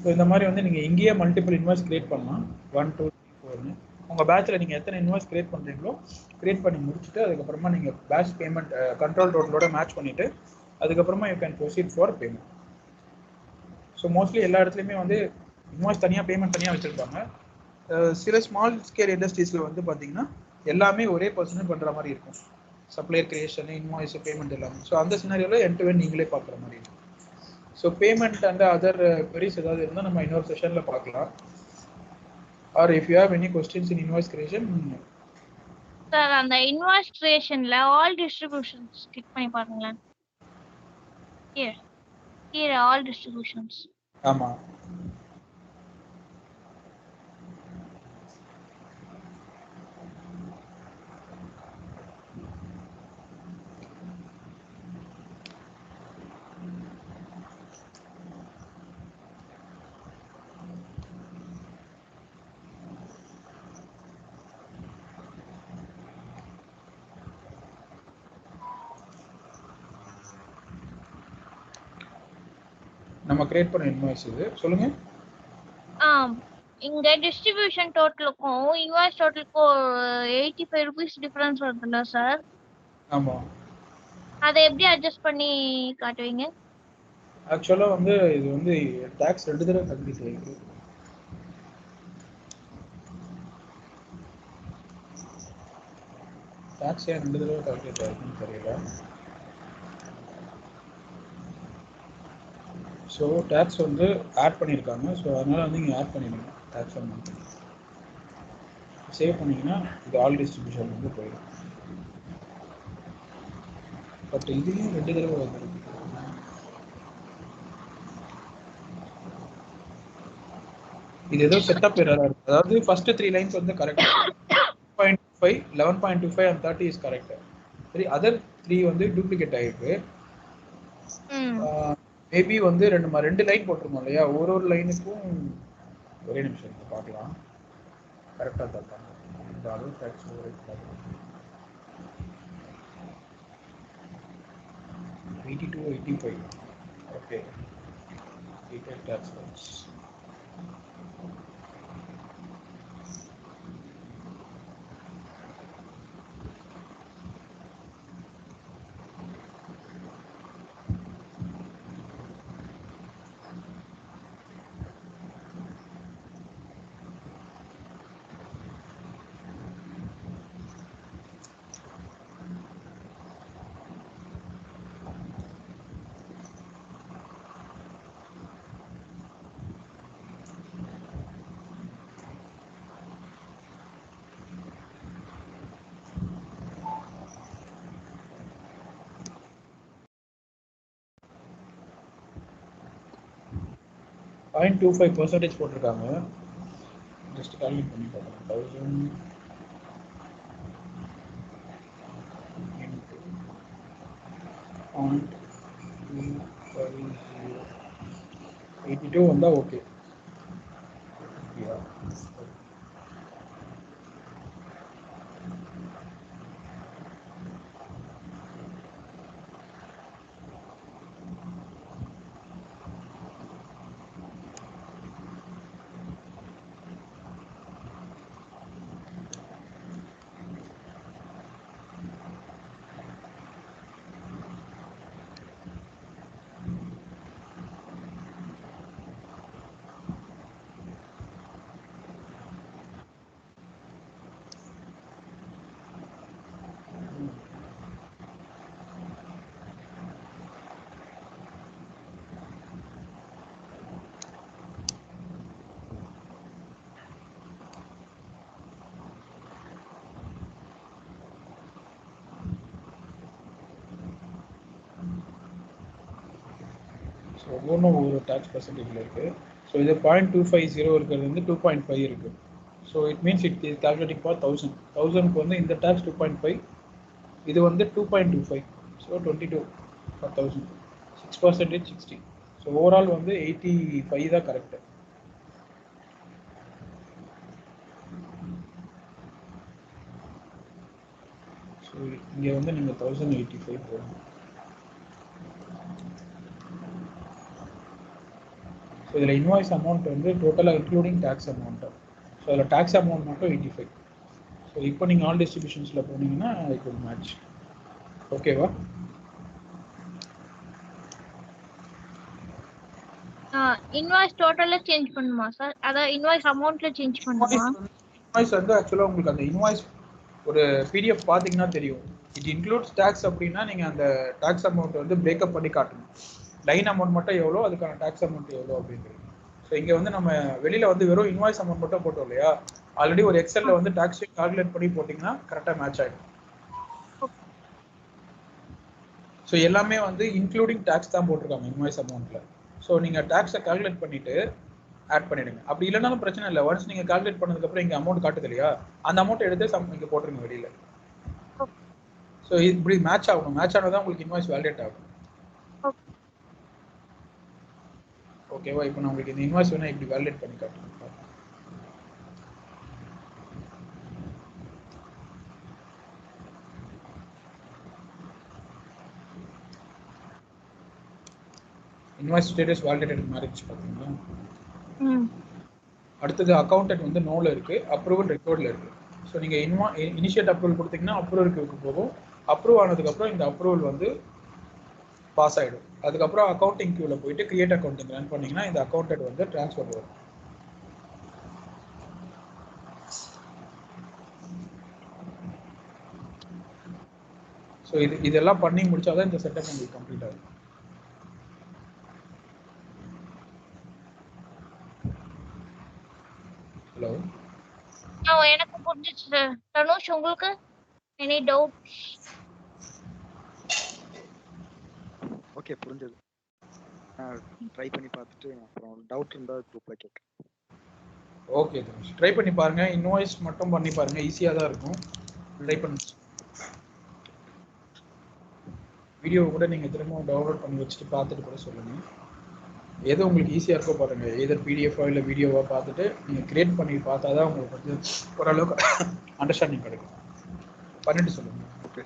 So இந்த மாதிரி வந்து நீங்கள் இங்கேயே மல்டிபிள் இன்வாய்ஸ் கிரியேட் பண்ணலாம். 1 2 பார்த்துங்க. உங்கள் பேட்சில் நீங்கள் எத்தனை இன்வாய்ஸ் கிரியேட் பண்ணுறீங்களோ கிரியேட் பண்ணி முடிச்சுட்டு அதுக்கப்புறமா நீங்கள் பேட்ச் பேமெண்ட் கண்ட்ரோல் டோட்டலோட மேட்ச் பண்ணிவிட்டு அதுக்கப்புறமா you can proceed for payment. So mostly எல்லா இடத்துலையுமே வந்து இன்வாய்ஸ் தனியாக பேமெண்ட் தனியாக வச்சுருப்பாங்க. சில ஸ்மால் ஸ்கேல் இண்டஸ்ட்ரீஸில் வந்து பார்த்தீங்கன்னா எல்லாமே ஒரே பர்சனே பண்ணுற மாதிரி இருக்கும். சப்ளையர் கிரியேஷன், இன்வாய்ஸ், பேமெண்ட் எல்லாமே. ஸோ அந்த சினாரியோவில் எண்ட் டு எண்ட் நீங்களே பார்க்குற மாதிரி இருக்கும். So payment and other queries ஏதாவது இருந்தால் நம்ம இன்னொரு செஷனில் பார்க்கலாம். Or if you have any questions in invoice creation. Sir அந்த இன்வாய்ஸ் கிரியேஷன்ல ஆல் டிஸ்ட்ரிபியூஷன்ஸ் கிளிக் பண்ணி பாருங்களேன். கீழே ஆல் டிஸ்ட்ரிபியூஷன்ஸ். ஆமாம். நம்ம கிரியேட் பண்ண இன்வாய்ஸ் இது. சொல்லுங்க. இங்க டிஸ்ட்ரிபியூஷன் டோட்டலுக்கும் இன்வாய்ஸ் டோட்டலுக்கும் 85 ரூபீஸ் டிஃபரன்ஸ் வருதுல்ல சார்? ஆமா. அதை எப்படி அட்ஜஸ்ட் பண்ணி காட்டுவீங்க? ஆக்சுவலாக வந்து இது வந்து டேக்ஸ் 2 தடவை கம்ப்ளீட் ஆகிருக்கு. டேக்ஸ் ஏன் 2 தடவை கால்குலேட் ஆகிருக்குன்னு தெரியல. ஸோ டேக்ஸ் வந்து ஆட் பண்ணியிருக்காங்க. ஸோ அதனால் வந்து நீங்கள் ஆட் பண்ணிடுங்க டேக்ஸ் அமௌண்ட். சேவ் பண்ணிங்கன்னா இது ஆல் டிஸ்ட்ரிபியூஷன் வந்து போயிடும். பட் இதுலேயும் 2 தடவை வந்துருக்கு. இது ஏதோ செட்டப் எரராக இருக்குது. அதாவது ஃபர்ஸ்ட் 3 லைன்ஸ் வந்து கரெக்ட். 11.5, 11.25 and 30 is correct. சரி, அதர் 3 வந்து டூப்ளிகேட் ஆகிருக்கு. மேபி வந்து 2 லைன் போட்டிருக்கோம் இல்லையா, ஒரு லைனுக்கும் ஒரே நிமிஷம் பார்க்கலாம். கரெக்டாக தான் இந்த அளவு tax 82, 85. Okay, detail tax lines. .25% போட்டிருக்காங்க. ஜஸ்ட் கால்குலேட் பண்ணி பார்க்கலாம். 1000 .250 82 வந்தால் ஓகே. ஸோ ஒவ்வொன்றும் ஒவ்வொரு டேக்ஸ் பர்சன்டேஜில் இருக்குது. ஸோ இது 0.250 இருக்கிறது வந்து 2.5 இருக்குது. So it means it is calculating for 1000. 1000க்கு வந்து இந்த டேக்ஸ் 2.5, இது வந்து 2.25. So 22 for 1000. 6% 60. ஸோ ஓவரால் வந்து 85 தான் கரெக்டு. ஸோ இங்கே வந்து நீங்கள் 1085 போடணும். ஸோ இதில் இன்வாய்ஸ் அமௌண்ட் வந்து டோட்டலாக including tax amount. So so அதில் டேக்ஸ் அமௌண்ட் மட்டும் 85. ஸோ இப்போ நீங்கள் ஆல் டிஸ்ட்ரிபியூஷன்ஸில் போனீங்கன்னா இட் வில் மேட்ச். ஓகேவா? இன்வாய்ஸ் டோட்டல்ல சேஞ்ச் பண்ணுமா சார்? அதான் இன்வாய்ஸ் அமௌண்ட்ல சேஞ்ச் பண்ணுமா? இன்வாய்ஸ் வந்து ஆக்சுவலாக உங்களுக்கு அந்த இன்வாய்ஸ் ஒரு பிடிஎஃப் பார்த்தீங்கன்னா தெரியும். இட் இன்க்ளூட்ஸ் டேக்ஸ் அப்படின்னா நீங்கள் அந்த டேக்ஸ் அமௌண்ட் வந்து பிரேக்கப் பண்ணி காட்டணும். லைன் அமௌண்ட் மட்டும் எவ்வளோ, அதுக்கான டேக்ஸ் அமௌண்ட் எவ்வளோ அப்படின்றது. ஸோ இங்கே வந்து நம்ம வெளியில் வந்து வெறும் இன்வாய்ஸ் அமௌண்ட் மட்டும் போட்டோம் இல்லையா, ஆல்ரெடி ஒரு எக்ஸலில் வந்து டேக்ஸ் கால்குலேட் பண்ணி போட்டிங்கன்னா கரெக்டாக மேட்ச் ஆகிடும். ஸோ எல்லாமே வந்து இன்க்ளூடிங் டேக்ஸ் தான் போட்டிருக்காங்க இன்வாய்ஸ் அமௌண்ட்டில். ஸோ நீங்கள் டேக்ஸை கால்குலேட் பண்ணிவிட்டு ஆட் பண்ணிடுங்க. அப்படி இல்லைனாலும் பிரச்சனை இல்லை. ஒன்ஸ் நீங்கள் கால்குலேட் பண்ணதுக்கப்புறம் இங்கே அமௌண்ட் காட்டுது இல்லையா, அந்த அமௌண்ட் எடுத்து இங்கே போட்டுருங்க வெளியில். ஸோ இப்படி மேட்ச் ஆகணும். மேட்ச் ஆனால் தான் உங்களுக்கு இன்வாய்ஸ் வேலிடேட் ஆகும். ஓகேவா? இப்போ நான் உங்களுக்கு இந்த இன்வாய்ஸ் வேணால் இப்படி வேலிடேட் பண்ணி காட்டுறேன். இன்வாய்ஸ் ஸ்டேட்டஸ் வேலிடேட்டட் மாறிடுச்சு பார்த்தீங்களா? அடுத்தது அக்கௌண்டன்ட் வந்து நோல இருக்கு, அப்ரூவல் ரெக்கார்டில் இருக்கு. ஸோ நீங்கள் இனிஷியேட் அப்ரூவல் கொடுத்தீங்கன்னா அப்ரூவல் ரிவ்யூக்கு போகும். அப்ரூவ் ஆனதுக்கப்புறம் இந்த அப்ரூவல் வந்து பாஸ் ஆகிடும். அதுக்கப்புறம் அக்கௌண்டிங் கியூவில் போயிட்டு கிரியேட் அக்கௌண்டிங் ரன் பண்ணிங்கன்னா இந்த அக்கௌண்டன்ட் வந்து ட்ரான்ஸ்ஃபர் வரும். ஸோ இதெல்லாம் பண்ணி முடிச்சாதான் இந்த செட்டப் உங்களுக்கு கம்ப்ளீட் ஆகும். ஹலோ, எனக்கு புரிஞ்சிச்சு சார். தனுஷ், உங்களுக்கு எனி டவுட்ஸ்? ஓகே, புரிஞ்சது. ட்ரை பண்ணி பார்த்துட்டு அப்புறம் டவுட் இருந்தால் குரூப்ல கேட்குறேன். ஓகே தனுஷ், ட்ரை பண்ணி பாருங்க. இன்வாய்ஸ் மட்டும் பண்ணி பாருங்க, ஈஸியாக தான் இருக்கும். ட்ரை பண்ணி வீடியோ கூட நீங்கள் திரும்ப டவுன்லோட் பண்ணி வச்சுட்டு பார்த்துட்டு கூட சொல்லுங்கள். எது உங்களுக்கு ஈஸியாக இருக்கோ பாருங்கள். எதர் பிடிஎஃபோ இல்லை வீடியோவாக பார்த்துட்டு நீங்கள் கிரியேட் பண்ணி பார்த்தா தான் உங்களுக்கு வந்து ஓரளவுக்கு அண்டர்ஸ்டாண்டிங் கிடைக்கும். பண்ணிட்டு சொல்லுங்கள். ஓகே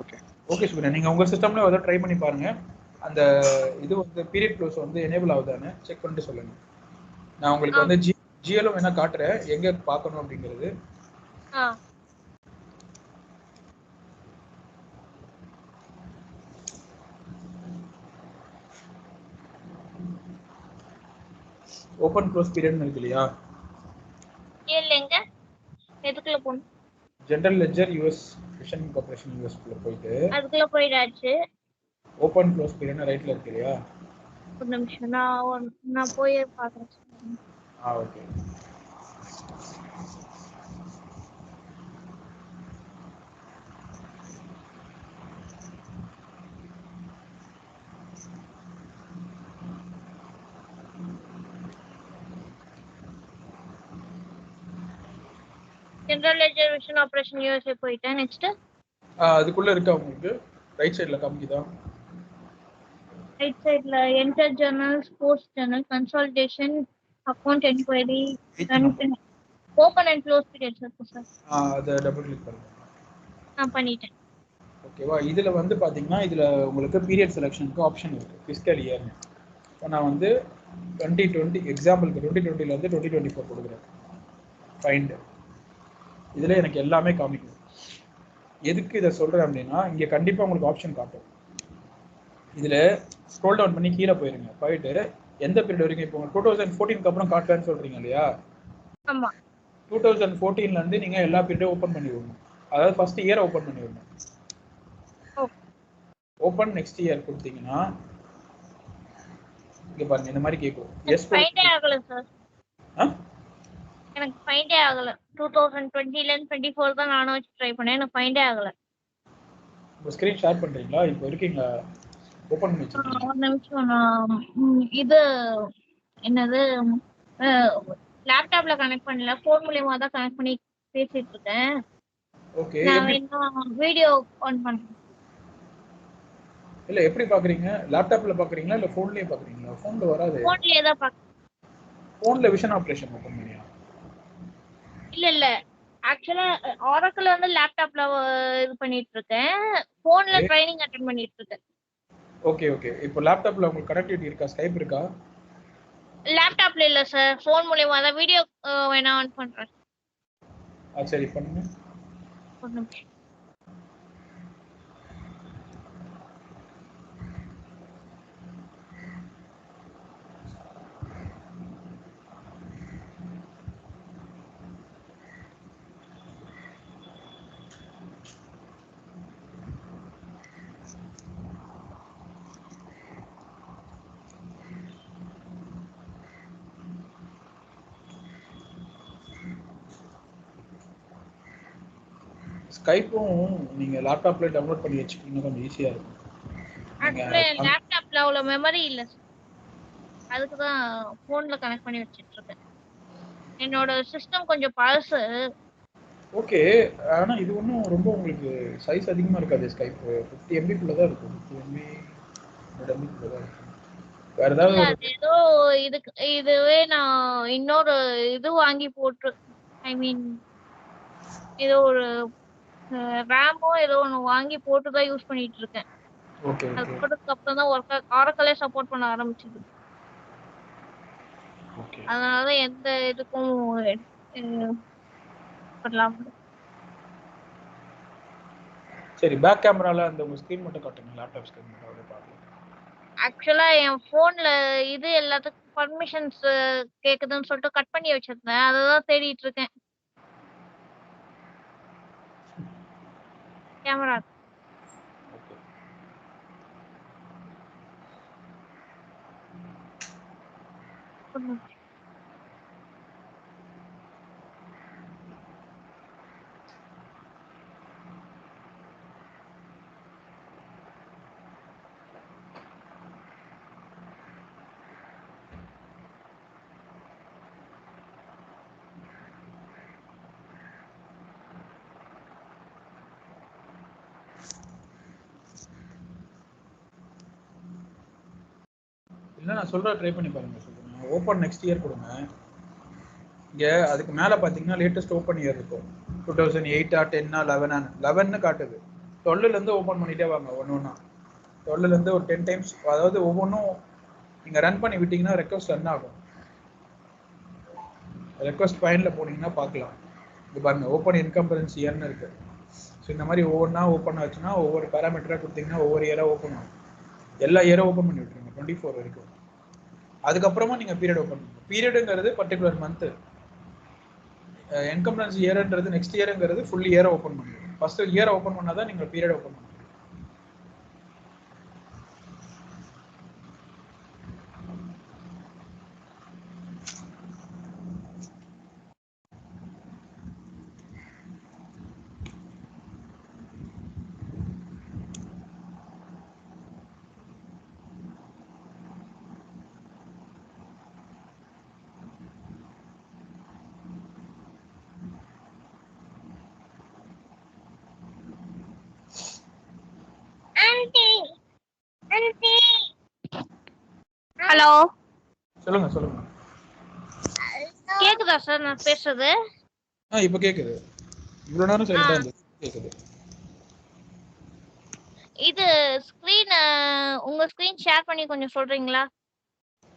ஓகே ஓகே சுப்ரா, நீங்கள் உங்கள் சிஸ்டம்ல ஏதோ ட்ரை பண்ணி பாருங்கள். அந்த இது வந்து பீரியட் க்ளோஸ் வந்து எனேபிள் ஆகுதான்னு செக் பண்ணிட்டு சொல்லுங்கள். நான் உங்களுக்கு வந்து ஜிஎலும் வேணா காட்டுறேன் எங்கே பார்க்கணும் அப்படிங்கிறது. ஓபன் க்ளோஸ் பீரியட் இருக்கு இல்லையா, இல்லங்க எதுக்குள்ள போணும்? General ledger US fission corporation US குள்ள போயிட்டு அதுக்குள்ள போயிடாச்சு. ஓபன் க்ளோஸ் பீரியட் ரைட்ல இருக்கு இல்லையா, ஒரு நிமிஷம் நான் போய் பார்க்கறேன். Okay. General ledger vision operation USA போயிட்டேன். நெக்ஸ்ட் அதுக்குள்ள இருக்கா உங்களுக்கு ரைட் சைடுல காமிக்குதா? ரைட் சைடுல enter journal, sports journal, consolidation, account enquiry, open and close periods இருக்கு சார். அத டபுள் கிளிக் பண்ணுங்க. நான் பண்ணிட்டேன். ஓகேவா? இதுல வந்து பாத்தீங்கன்னா இதுல உங்களுக்கு பீரியட் செலக்ஷனுக்கு ஆப்ஷன் இருக்கு, ஃபிஸ்கல் இயர். இப்போ நான் வந்து 2020 எக்ஸாம்பிளுக்கு 2020ல இருந்து 2024 கொடுக்குறேன். ஃபைண்ட் இதுல எனக்கு எல்லாமே காமிக்கும். எதுக்கு இதை சொல்றேன் அப்படின்னா, இங்க கண்டிப்பா உங்களுக்கு ஆப்ஷன் காட்டும். இதுல ஸ்க்ரோல் டவுன் பண்ணி கீழே போயிருங்க. போயிட்டு எந்த பீரியட் வரைக்கும், இப்போ 2014க்கு அப்புறம் காட்டுறேன்னு சொல்றீங்க இல்லையா, ஆமா 2014ல இருந்து நீங்க எல்லா பீரியடும் ஓபன் பண்ணி விடணும். அதாவது ஃபர்ஸ்ட் இயர் ஓபன் பண்ணி விடணும். ஓபன் நெக்ஸ்ட் இயர் கொடுத்தீங்கன்னா இங்க பாருங்க இந்த மாதிரி கேக்கும். எஸ் ஃபைண்டே ஆகல சார். எனக்கு ஃபைண்டே ஆகல. 2020ல இருந்து 24 தான் நானும் வச்சு ட்ரை பண்ணேன். எனக்கு ஃபைண்டே ஆகல. உங்க ஸ்கிரீன் ஷேர் பண்றீங்களா? இப்போ இருக்கீங்க ஓபன் பண்ணி வச்சிருக்கீங்க. ஒரு நிமிஷம், நான் இது என்னது லேப்டாப்ல கனெக்ட் பண்ணல, ஃபோன் மூலமா தான் கனெக்ட் பண்ணி பேசிட்டு இருக்கேன். ஓகே, நான் இன்னும் வீடியோ ஆன் பண்றேன். இல்ல எப்படி பாக்குறீங்க? லேப்டாப்ல பாக்குறீங்களா இல்ல போன்லயே பாக்குறீங்களா? போன்ல வராது. போன்லயே தான் பாக்குறேன். போன்ல விஷன் ஆபரேஷன் ஓபன் பண்ணியா? இல்ல ஆக்சுவலா ஆரக்கிள் வந்து லேப்டாப்ல இது பண்ணிட்டு இருக்கேன். போன்ல ட்ரைனிங் அட்டெண்ட் பண்ணிட்டு இருக்கேன். Okay okay. இப்போ லேப்டாப்ல உங்களுக்கு கனெக்டிவிட்டி இருக்கா? ஸ்கைப் இருக்கா? லேப்டாப்ல இல்ல சார், ஃபோன் மூலியமா தான். வீடியோ வேணா ஆன் பண்றேன். சரி பண்ணுங்க. ஒரு நிமிஷம். ஸ்கைப்பும் நீங்க லேப்டாப்ல டவுன்லோட் பண்ணி வச்சுக்கிட்டீங்கன்னா கொஞ்சம் ஈஸியா இருக்கும். ஆக்சுவலா லேப்டாப்ல அவ்வளவு மெமரி இல்ல சார், அதுக்கு தான் ஃபோன்ல கனெக்ட் பண்ணி வச்சிட்டு இருக்கேன். என்னோட சிஸ்டம் கொஞ்சம் பழசு. ஓகே, ஆனா இது ஒன்றும் ரொம்ப உங்களுக்கு சைஸ் அதிகமா இருக்காது. ஸ்கைப் 50 MB தான் இருக்கும். 50 MB 100 MB தான் இருக்கும். வேற ஏதாவது இல்ல, ஒரு அது ஏதோ இதுவே நான் இன்னொரு இது வாங்கி போட்டு, ஐ மீன் ஏதோ ஒரு ரேமோ ஏதோ ஒன்று வாங்கி போட்டு தான் யூஸ் பண்ணிட்டு இருக்கேன். ஓகே அது ஓகே போட்டதுக்கு அப்புறம் தான் ஆரக்கலே சப்போர்ட் பண்ண ஆரம்பிச்சது. ஓகே. அதனால எந்த இதுக்கும் பண்ணலாம். சரி, பேக் கேமரால அந்த உங்க ஸ்கிரீன் மட்டும் காட்டுங்க. லேப்டாப் ஸ்கிரீன் மட்டும் அப்படியே பார்க்கலாம். ஆக்சுவலா என் போன்ல இது எல்லாத்துக்கும் பர்மிஷன்ஸ் கேக்குதுன்னு சொல்லிட்டு கட் பண்ணி வச்சிருந்தேன். அததான் தேடிட்டு இருக்கேன். Camera okay. இல்லை, நான் சொல்ற ட்ரை பண்ணி பாருங்க. சொல்லுங்க. ஓப்பன் நெக்ஸ்ட் இயர் கொடுங்க. இங்கே அதுக்கு மேலே பார்த்தீங்கன்னா லேட்டஸ்ட் ஓப்பன் இயர் இருக்கும். 2008 10 11 காட்டுது. 12லேருந்து ஓப்பன் பண்ணிட்டே வாங்க ஒன்று ஒன்றா. 12லேருந்து ஒரு 10 டைம்ஸ், அதாவது ஒவ்வொன்றும் நீங்கள் ரன் பண்ணி விட்டீங்கன்னா ரெக்வஸ்ட் ரன் ஆகும். ரெக்வஸ்ட் ஃபைனில் போனீங்கன்னா பார்க்கலாம். இது பாருங்க, ஓப்பன் இன்கம்பரன்ஸ் இயர்னு இருக்கு. ஸோ இந்த மாதிரி ஒவ்வொன்றா ஓப்பன் ஆச்சுன்னா ஒவ்வொரு பேராமீட்டராக கொடுத்தீங்கன்னா ஒவ்வொரு இயராக ஓப்பன் ஆகும். எல்லா இயரும் ஓப்பன் பண்ணி விட்டுருங்க 24 வரைக்கும். அதுக்கப்புறமா நீங்கள் பீரியட் ஓப்பன் பண்ணுங்க. பீரியடுங்கிறது பர்டிகுலர் மந்த்து, என்கம்பரன்ஸ் இயர்ன்றது நெக்ஸ்ட் இயருங்கிறது ஃபுல் இயரை ஓப்பன் பண்ணுங்க. ஃபர்ஸ்ட் இயரை ஓப்பன் பண்ணால் தான் நீங்கள் பீரியட் ஓப்பன் பண்ணுங்க. ஹலோ, சொல்லுங்க சொல்லுங்க. கேக்குதா சார் நான் பேசுறது? இப்போ கேட்குது. இவ்வளோ நேரம் சைலண்டாக இருந்தது. கேட்குது. இது ஸ்கிரீன், உங்க ஸ்கிரீன் ஷேர் பண்ணி கொஞ்சம் சொல்றீங்களா?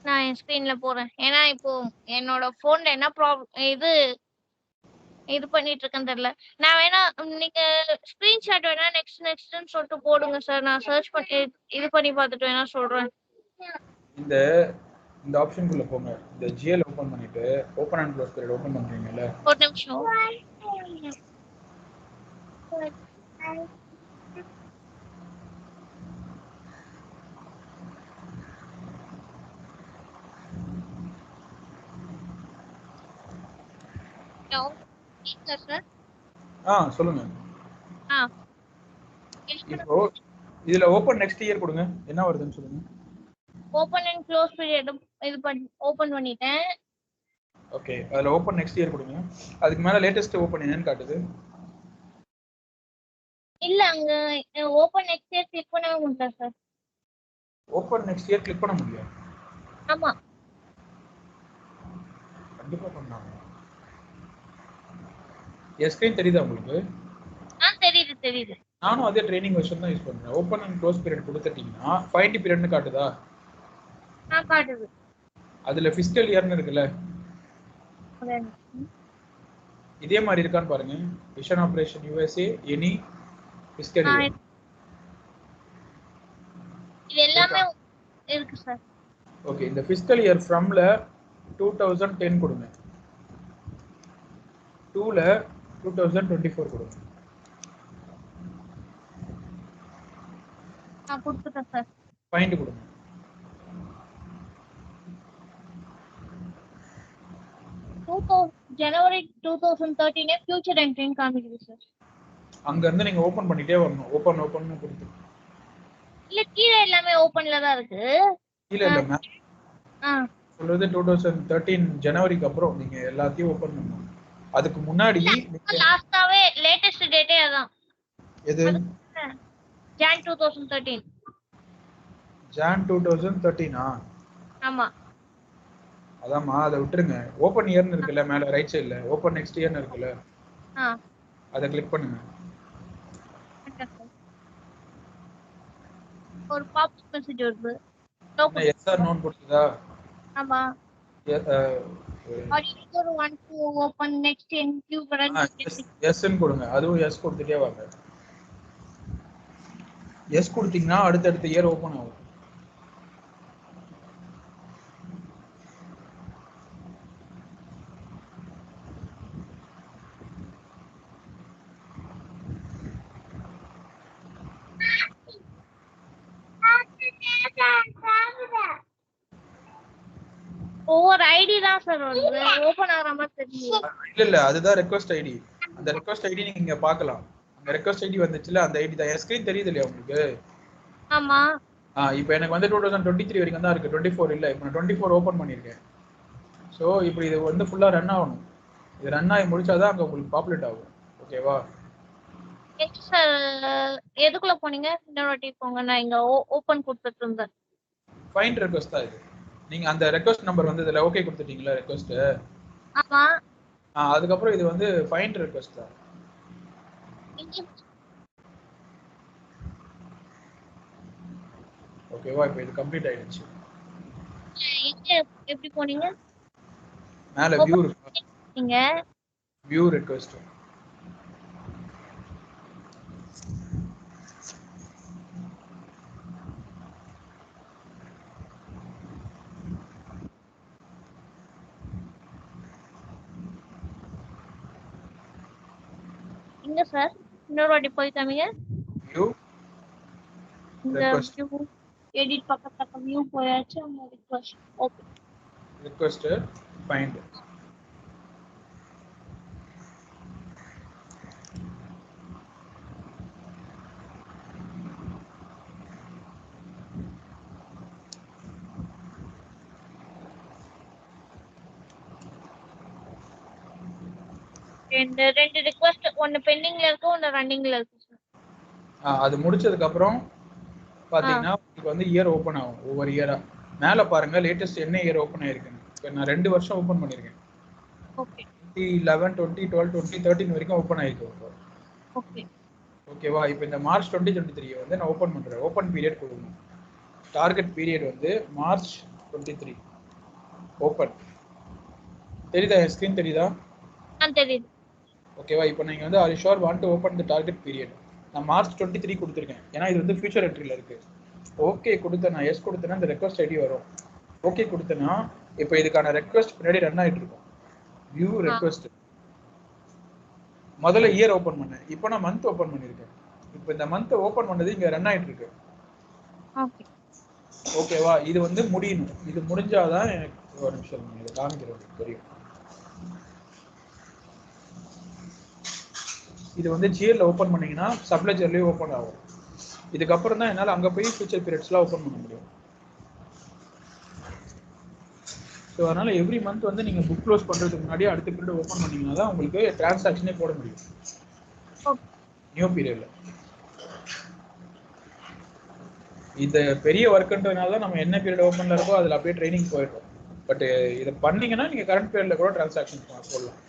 நான் என் ஸ்கிரீன்ல போறேன். ஏன்னா இப்போ என்னோட போன்ல என்ன ப்ராப்ளம் இது பண்ணிட்டு இருக்கேன்னு தெரியல. நான் வேணா நீங்க ஸ்கிரீன்ஷாட் வேணா நெக்ஸ்ட்னு சொல்லிட்டு போடுங்க சார். நான் சர்ச் பண்ணி இது பண்ணி பார்த்துட்டு வேணா சொல்றேன். இந்த இந்த ஆப்ஷனுக்குள்ள போங்க. இந்த ஜிஎல் ஓப்பன் பண்ணிட்டு open and close period open பண்றீங்கல்ல, ஒரு நிமிஷம். சார் சொல்லுங்க. ஆ இப்போ இதுல ஓப்பன் நெக்ஸ்ட் இயர் கொடுங்க. என்ன வருதுன்னு சொல்லுங்க. ஓபன் அண்ட் க்ளோஸ் பீரியட் இது பண்ணி ஓபன் பண்ணிட்டேன். ஓகே, அதுல ஓப்பன் நெக்ஸ்ட் இயர் கொடுங்க. அதுக்கு மேல லேட்டஸ்ட் ஓப்பன் என்னன்னு காட்டுது. இல்ல, அங்க ஓபன் நெக்ஸ்ட் இயர் கிளிக் பண்ணவே முடியல sir. Open next year click பண்ண முடியும். ஆமா, கண்டிப்பா பண்ணலாம். என் ஸ்கிரீன் தெரியுதா உங்களுக்கு? தெரியுது தெரியுது. நானும் அதே ட்ரைனிங் வெர்ஷன் தான் யூஸ் பண்றேன். ஓப்பன் அண்ட் க்ளோஸ் பீரியட் கொடுத்துட்டீங்கன்னா 5D பீரியட்னு காட்டுதா? காட்டுது. அதுல ஃபிஸ்கல் இயர்னு இருக்குல்ல, இதே மாதிரி இருக்கான்னு பாருங்க. Vision operation USA any fiscal year இது எல்லாமே இருக்கு சார். ஓகே, இந்த ஃபிஸ்கல் இயர் ஃப்ரம்ல 2010 கொடுங்க, 2ல 2024 கொடுங்க. நான் கொடுத்துட்டேன் சார். ஃபைண்ட் கொடுங்க. ஜனவரி 2013 ஃபியூச்சர் என்ட்ரின்னு காமிக்குது சார். அங்க இருந்து நீங்க ஓபன் பண்ணிட்டே வரணும். ஓபன் ஓபன் கொடுத்து இல்ல கீழே எல்லாமே ஓபன்ல தான் இருக்கு. இல்ல இல்ல மேம் சொல்றது 2013 ஜனவரிக்கு அப்புறம் நீங்க எல்லாத்தையும் ஓபன் பண்ணணும். அதுக்கு முன்னாடி லாஸ்டாவே லேட்டஸ்ட் டேட்டே அதான். எது? ஜான் 2013. ஜான் 2013 ஆமா. அதாம்மா, அதை விட்டுருங்க. ஓபன் இயர்னு இருக்குல்ல மேல ரைட் சைடுல, ஓபன் நெக்ஸ்ட் இயர்னு இருக்குல்ல, அதை கிளிக் பண்ணுங்க. ஒரு பாப் மெசேஜ் வருது. எஸ் ஆர் நோன் கொடுத்ததா? ஆமா. Auditor want to open next என்க்யூ கரண்ட். எஸ் ன்னு கொடுங்க. அதுவும் எஸ் கொடுத்துட்டே வாங்க. எஸ் கொடுத்தீங்கன்னா அடுத்தடுத்த இயர் ஓபன் ஆகும். ஒவ்வொரு ஐடி தான் சார் வருது, ஓபன் ஆகுற மாதிரி தெரியல. இல்ல இல்ல, அதுதான் ரெக்வெஸ்ட் ஐடி. அந்த ரெக்வெஸ்ட் ஐடி நீங்க பார்க்கலாம். அந்த ரெக்வெஸ்ட் ஐடி வந்துச்சுல, அந்த ஐடி தான். ஸ்கிரீன் தெரியுது இல்லையா உங்களுக்கு? ஆமா. இப்போ எனக்கு வந்து 2023 வரைக்கும் தான் இருக்கு, 24 இல்ல. இப்போ நான் 24 ஓபன் பண்ணிருக்கேன். சோ இப்போ இது வந்து ஃபுல்லா ரன் ஆகணும். இது ரன் ஆகி முடிச்சாதான் அங்க உங்களுக்கு பாப்புலேட் ஆகும். ஓகேவா? சார் எதுக்குள்ள போனீங்க? இன்னொரு வாட்டி போங்க. நான் இங்க ஓபன் கொடுத்துட்டு இருந்தேன். ஃபைண்ட் ரெக்வெஸ்ட் தான் இது. நீங்க அந்த ரெக்வெஸ்ட் நம்பர் வந்து இதுல ஓகே கொடுத்துட்டீங்களா ரெக்வெஸ்ட்? ஆமா. அதுக்கப்புறம் இது வந்து ஃபைண்ட் ரெக்வெஸ்ட் தான். ஓகேவா? இப்போ இது கம்ப்ளீட் ஆயிடுச்சு. எங்க எப்படி போனீங்க? மேல வியூ இருக்கு. நீங்க வியூ ரெக்வெஸ்ட். இங்க சார் இன்னொரு வாட்டி போய் காமிங்க. View request. வியூ எடிட் பக்கத்துல வியூ போயாச்சு. அந்த ரெக்வெஸ்ட் ஓகே. Request find. ரெண்டு ரிக்வெஸ்ட், ஒன்னு பெண்டிங்ல இருக்கு, ஒன்னு ரன்னிங்ல இருக்கு சார். அது முடிச்சதுக்கு அப்புறம் பாத்தீங்கன்னா உங்களுக்கு வந்து இயர் ஓபன் ஆகும் ஒவ்வொரு இயரா. மேல பாருங்க லேட்டஸ்ட் என்ன இயர் ஓபன் ஆயிருக்குன்னு. இப்போ நான் 2 வருஷம் ஓபன் பண்ணிருக்கேன். ஓகே. 2011 2012 2013 வரைக்கும் ஓபன் ஆயிருக்கு. ஓகே. ஓகேவா? இப்போ இந்த மார்ச் 2023 வந்து நான் ஓபன் பண்றேன். ஓபன் பீரியட் கொடுக்கணும். டார்கெட் பீரியட் வந்து மார்ச் 23 ஓபன். தெரியுதா? ஸ்கிரீன் தெரியுதா? தெரியுது. ஓகேவா? இப்போ நீங்க வந்து are you sure want to open the target period. நான் மார்ச் 23 கொடுத்துருக்கேன். ஏன்னா இது வந்து ஃபியூச்சர் என்ட்ரில இருக்கு. ஓகே கொடுத்தேன், நான் எஸ் கொடுத்தேன்னா இந்த ரெக்வெஸ்ட் ஐடி வரும். ஓகே கொடுத்தேன்னா இப்போ இதுக்கான ரெக்வெஸ்ட் பின்னாடி ரன் ஆயிட்டு இருக்கும். View request. முதல்ல இயர் ஓபன் பண்ணேன், இப்போ நான் மந்த் ஓபன் பண்ணிருக்கேன். இப்போ இந்த மந்த் ஓபன் பண்ணது இங்க ரன் ஆயிட்டு இருக்கு. ஓகே. ஓகேவா? இது வந்து முடியணும். இது முடிஞ்சாதான் எனக்கு ஒரு நிமிஷம் இதை காமிக்கிறேன் தெரியும். இது வந்து ஜிஎல்ல ஓபன் பண்ணீங்கன்னா சப்லெஜர்லயே ஓபன் ஆகும். இதுக்கப்புறம் தான் என்னால் அங்கே போய் ஃபியூச்சர் பீரியட்ஸ்லாம் ஓப்பன் பண்ண முடியும். ஸோ அதனால் எவ்ரி மந்த் வந்து நீங்கள் புக் க்ளோஸ் பண்ணுறதுக்கு முன்னாடி அடுத்த பீரியட் ஓப்பன் பண்ணிங்கன்னா தான் உங்களுக்கு டிரான்சாக்ஷனே போட முடியும் நியூ பீரியடில். இது பெரிய ஒர்க்குன்றதுனால தான் நம்ம என்ன பீரியட் ஓப்பனில் இருக்கோ அதில் அப்படியே ட்ரைனிங் போயிடும். பட் இதை பண்ணீங்கன்னா நீங்கள் கரண்ட் பீரியடில் கூட டிரான்சாக்ஷன் போடலாம்.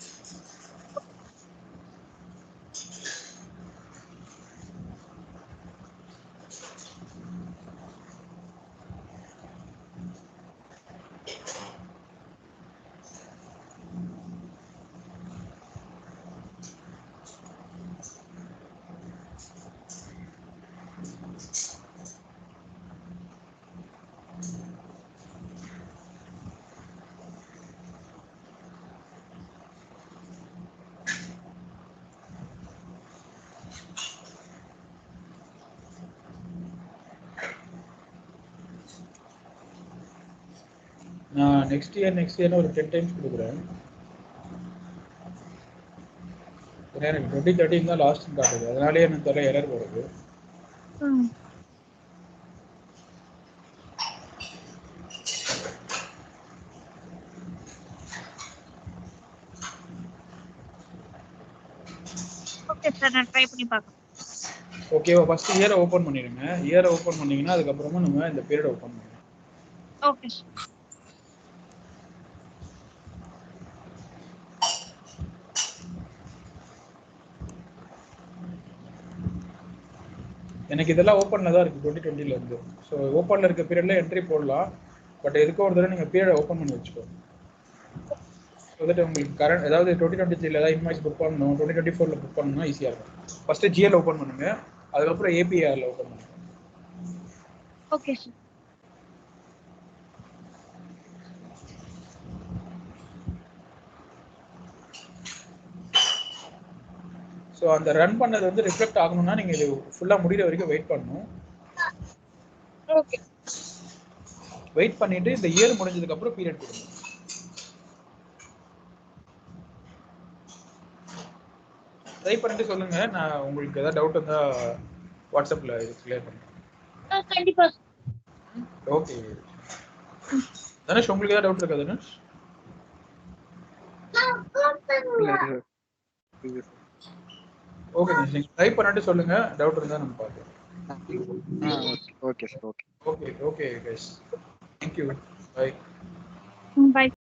நான் நெக்ஸ்ட் இயர் ஒரு 10 டைம்ஸ் கொடுக்குறேன். ஏன்னா எனக்கு 2013 தான் லாஸ்ட் காட்டுது, அதனாலேயே எனக்கு தெரியல எரர் வருது. ஓகே சார், நான் ட்ரை பண்ணி பார்க்கறேன். ஓகேவா? ஃபர்ஸ்ட் இயரை ஓபன் பண்ணிடுங்க. இயரை ஓபன் பண்ணீங்கன்னா அதுக்கப்புறமா நம்ம இந்த பீரியட் ஓபன் பண்ணுவோம். Okay sir. எனக்கு இதெல்லாம் ஓப்பனில் தான் இருக்குது 2020 இருந்து. ஸோ ஓப்பனில் இருக்க பீரியடில் என்ட்ரி போடலாம். பட் எதுக்கு ஒரு தடவை நீங்கள் பீரியடை ஓப்பன் பண்ணி வச்சுக்கோங்க. ஸோ தட் உங்களுக்கு கரண்ட் ஏதாவது 2023 ஏதாவது இன்வாய்ஸ் புக் பண்ணணும், 2024 புக் பண்ணணும்னா ஈஸியாக இருக்கும். ஃபஸ்ட்டு ஜிஎல் ஓப்பன் பண்ணுங்க, அதுக்கப்புறம் ஏபிஆரில் ஓப்பன் பண்ணுங்க. Okay sir. ஸோ அந்த ரன் பண்ணது வந்து ரிஃப்ளெக்ட் ஆகணும்னா நீங்கள் இது ஃபுல்லாக முடிகிற வரைக்கும் வெயிட் பண்ணணும். ஓகே. வெயிட் பண்ணிட்டு இந்த இயர் முடிஞ்சதுக்கப்புறம் பீரியட் கொடுங்க. ட்ரை பண்ணிட்டு சொல்லுங்க. நான் உங்களுக்கு ஏதாவது டவுட் இருந்தால் வாட்ஸ்அப்பில் கிளியர் பண்ணுறேன். கண்டிப்பா. ஓகே தனுஷ், உங்களுக்கு ஏதாவது டவுட் இருக்கா தனுஷ்? ஓகே தனுஷ், நீங்கள் ட்ரை பண்ணிட்டு சொல்லுங்க. டவுட் இருந்தால் நம்ம பார்க்கலாம். Okay sir. Okay okay guys, thank you, bye. By.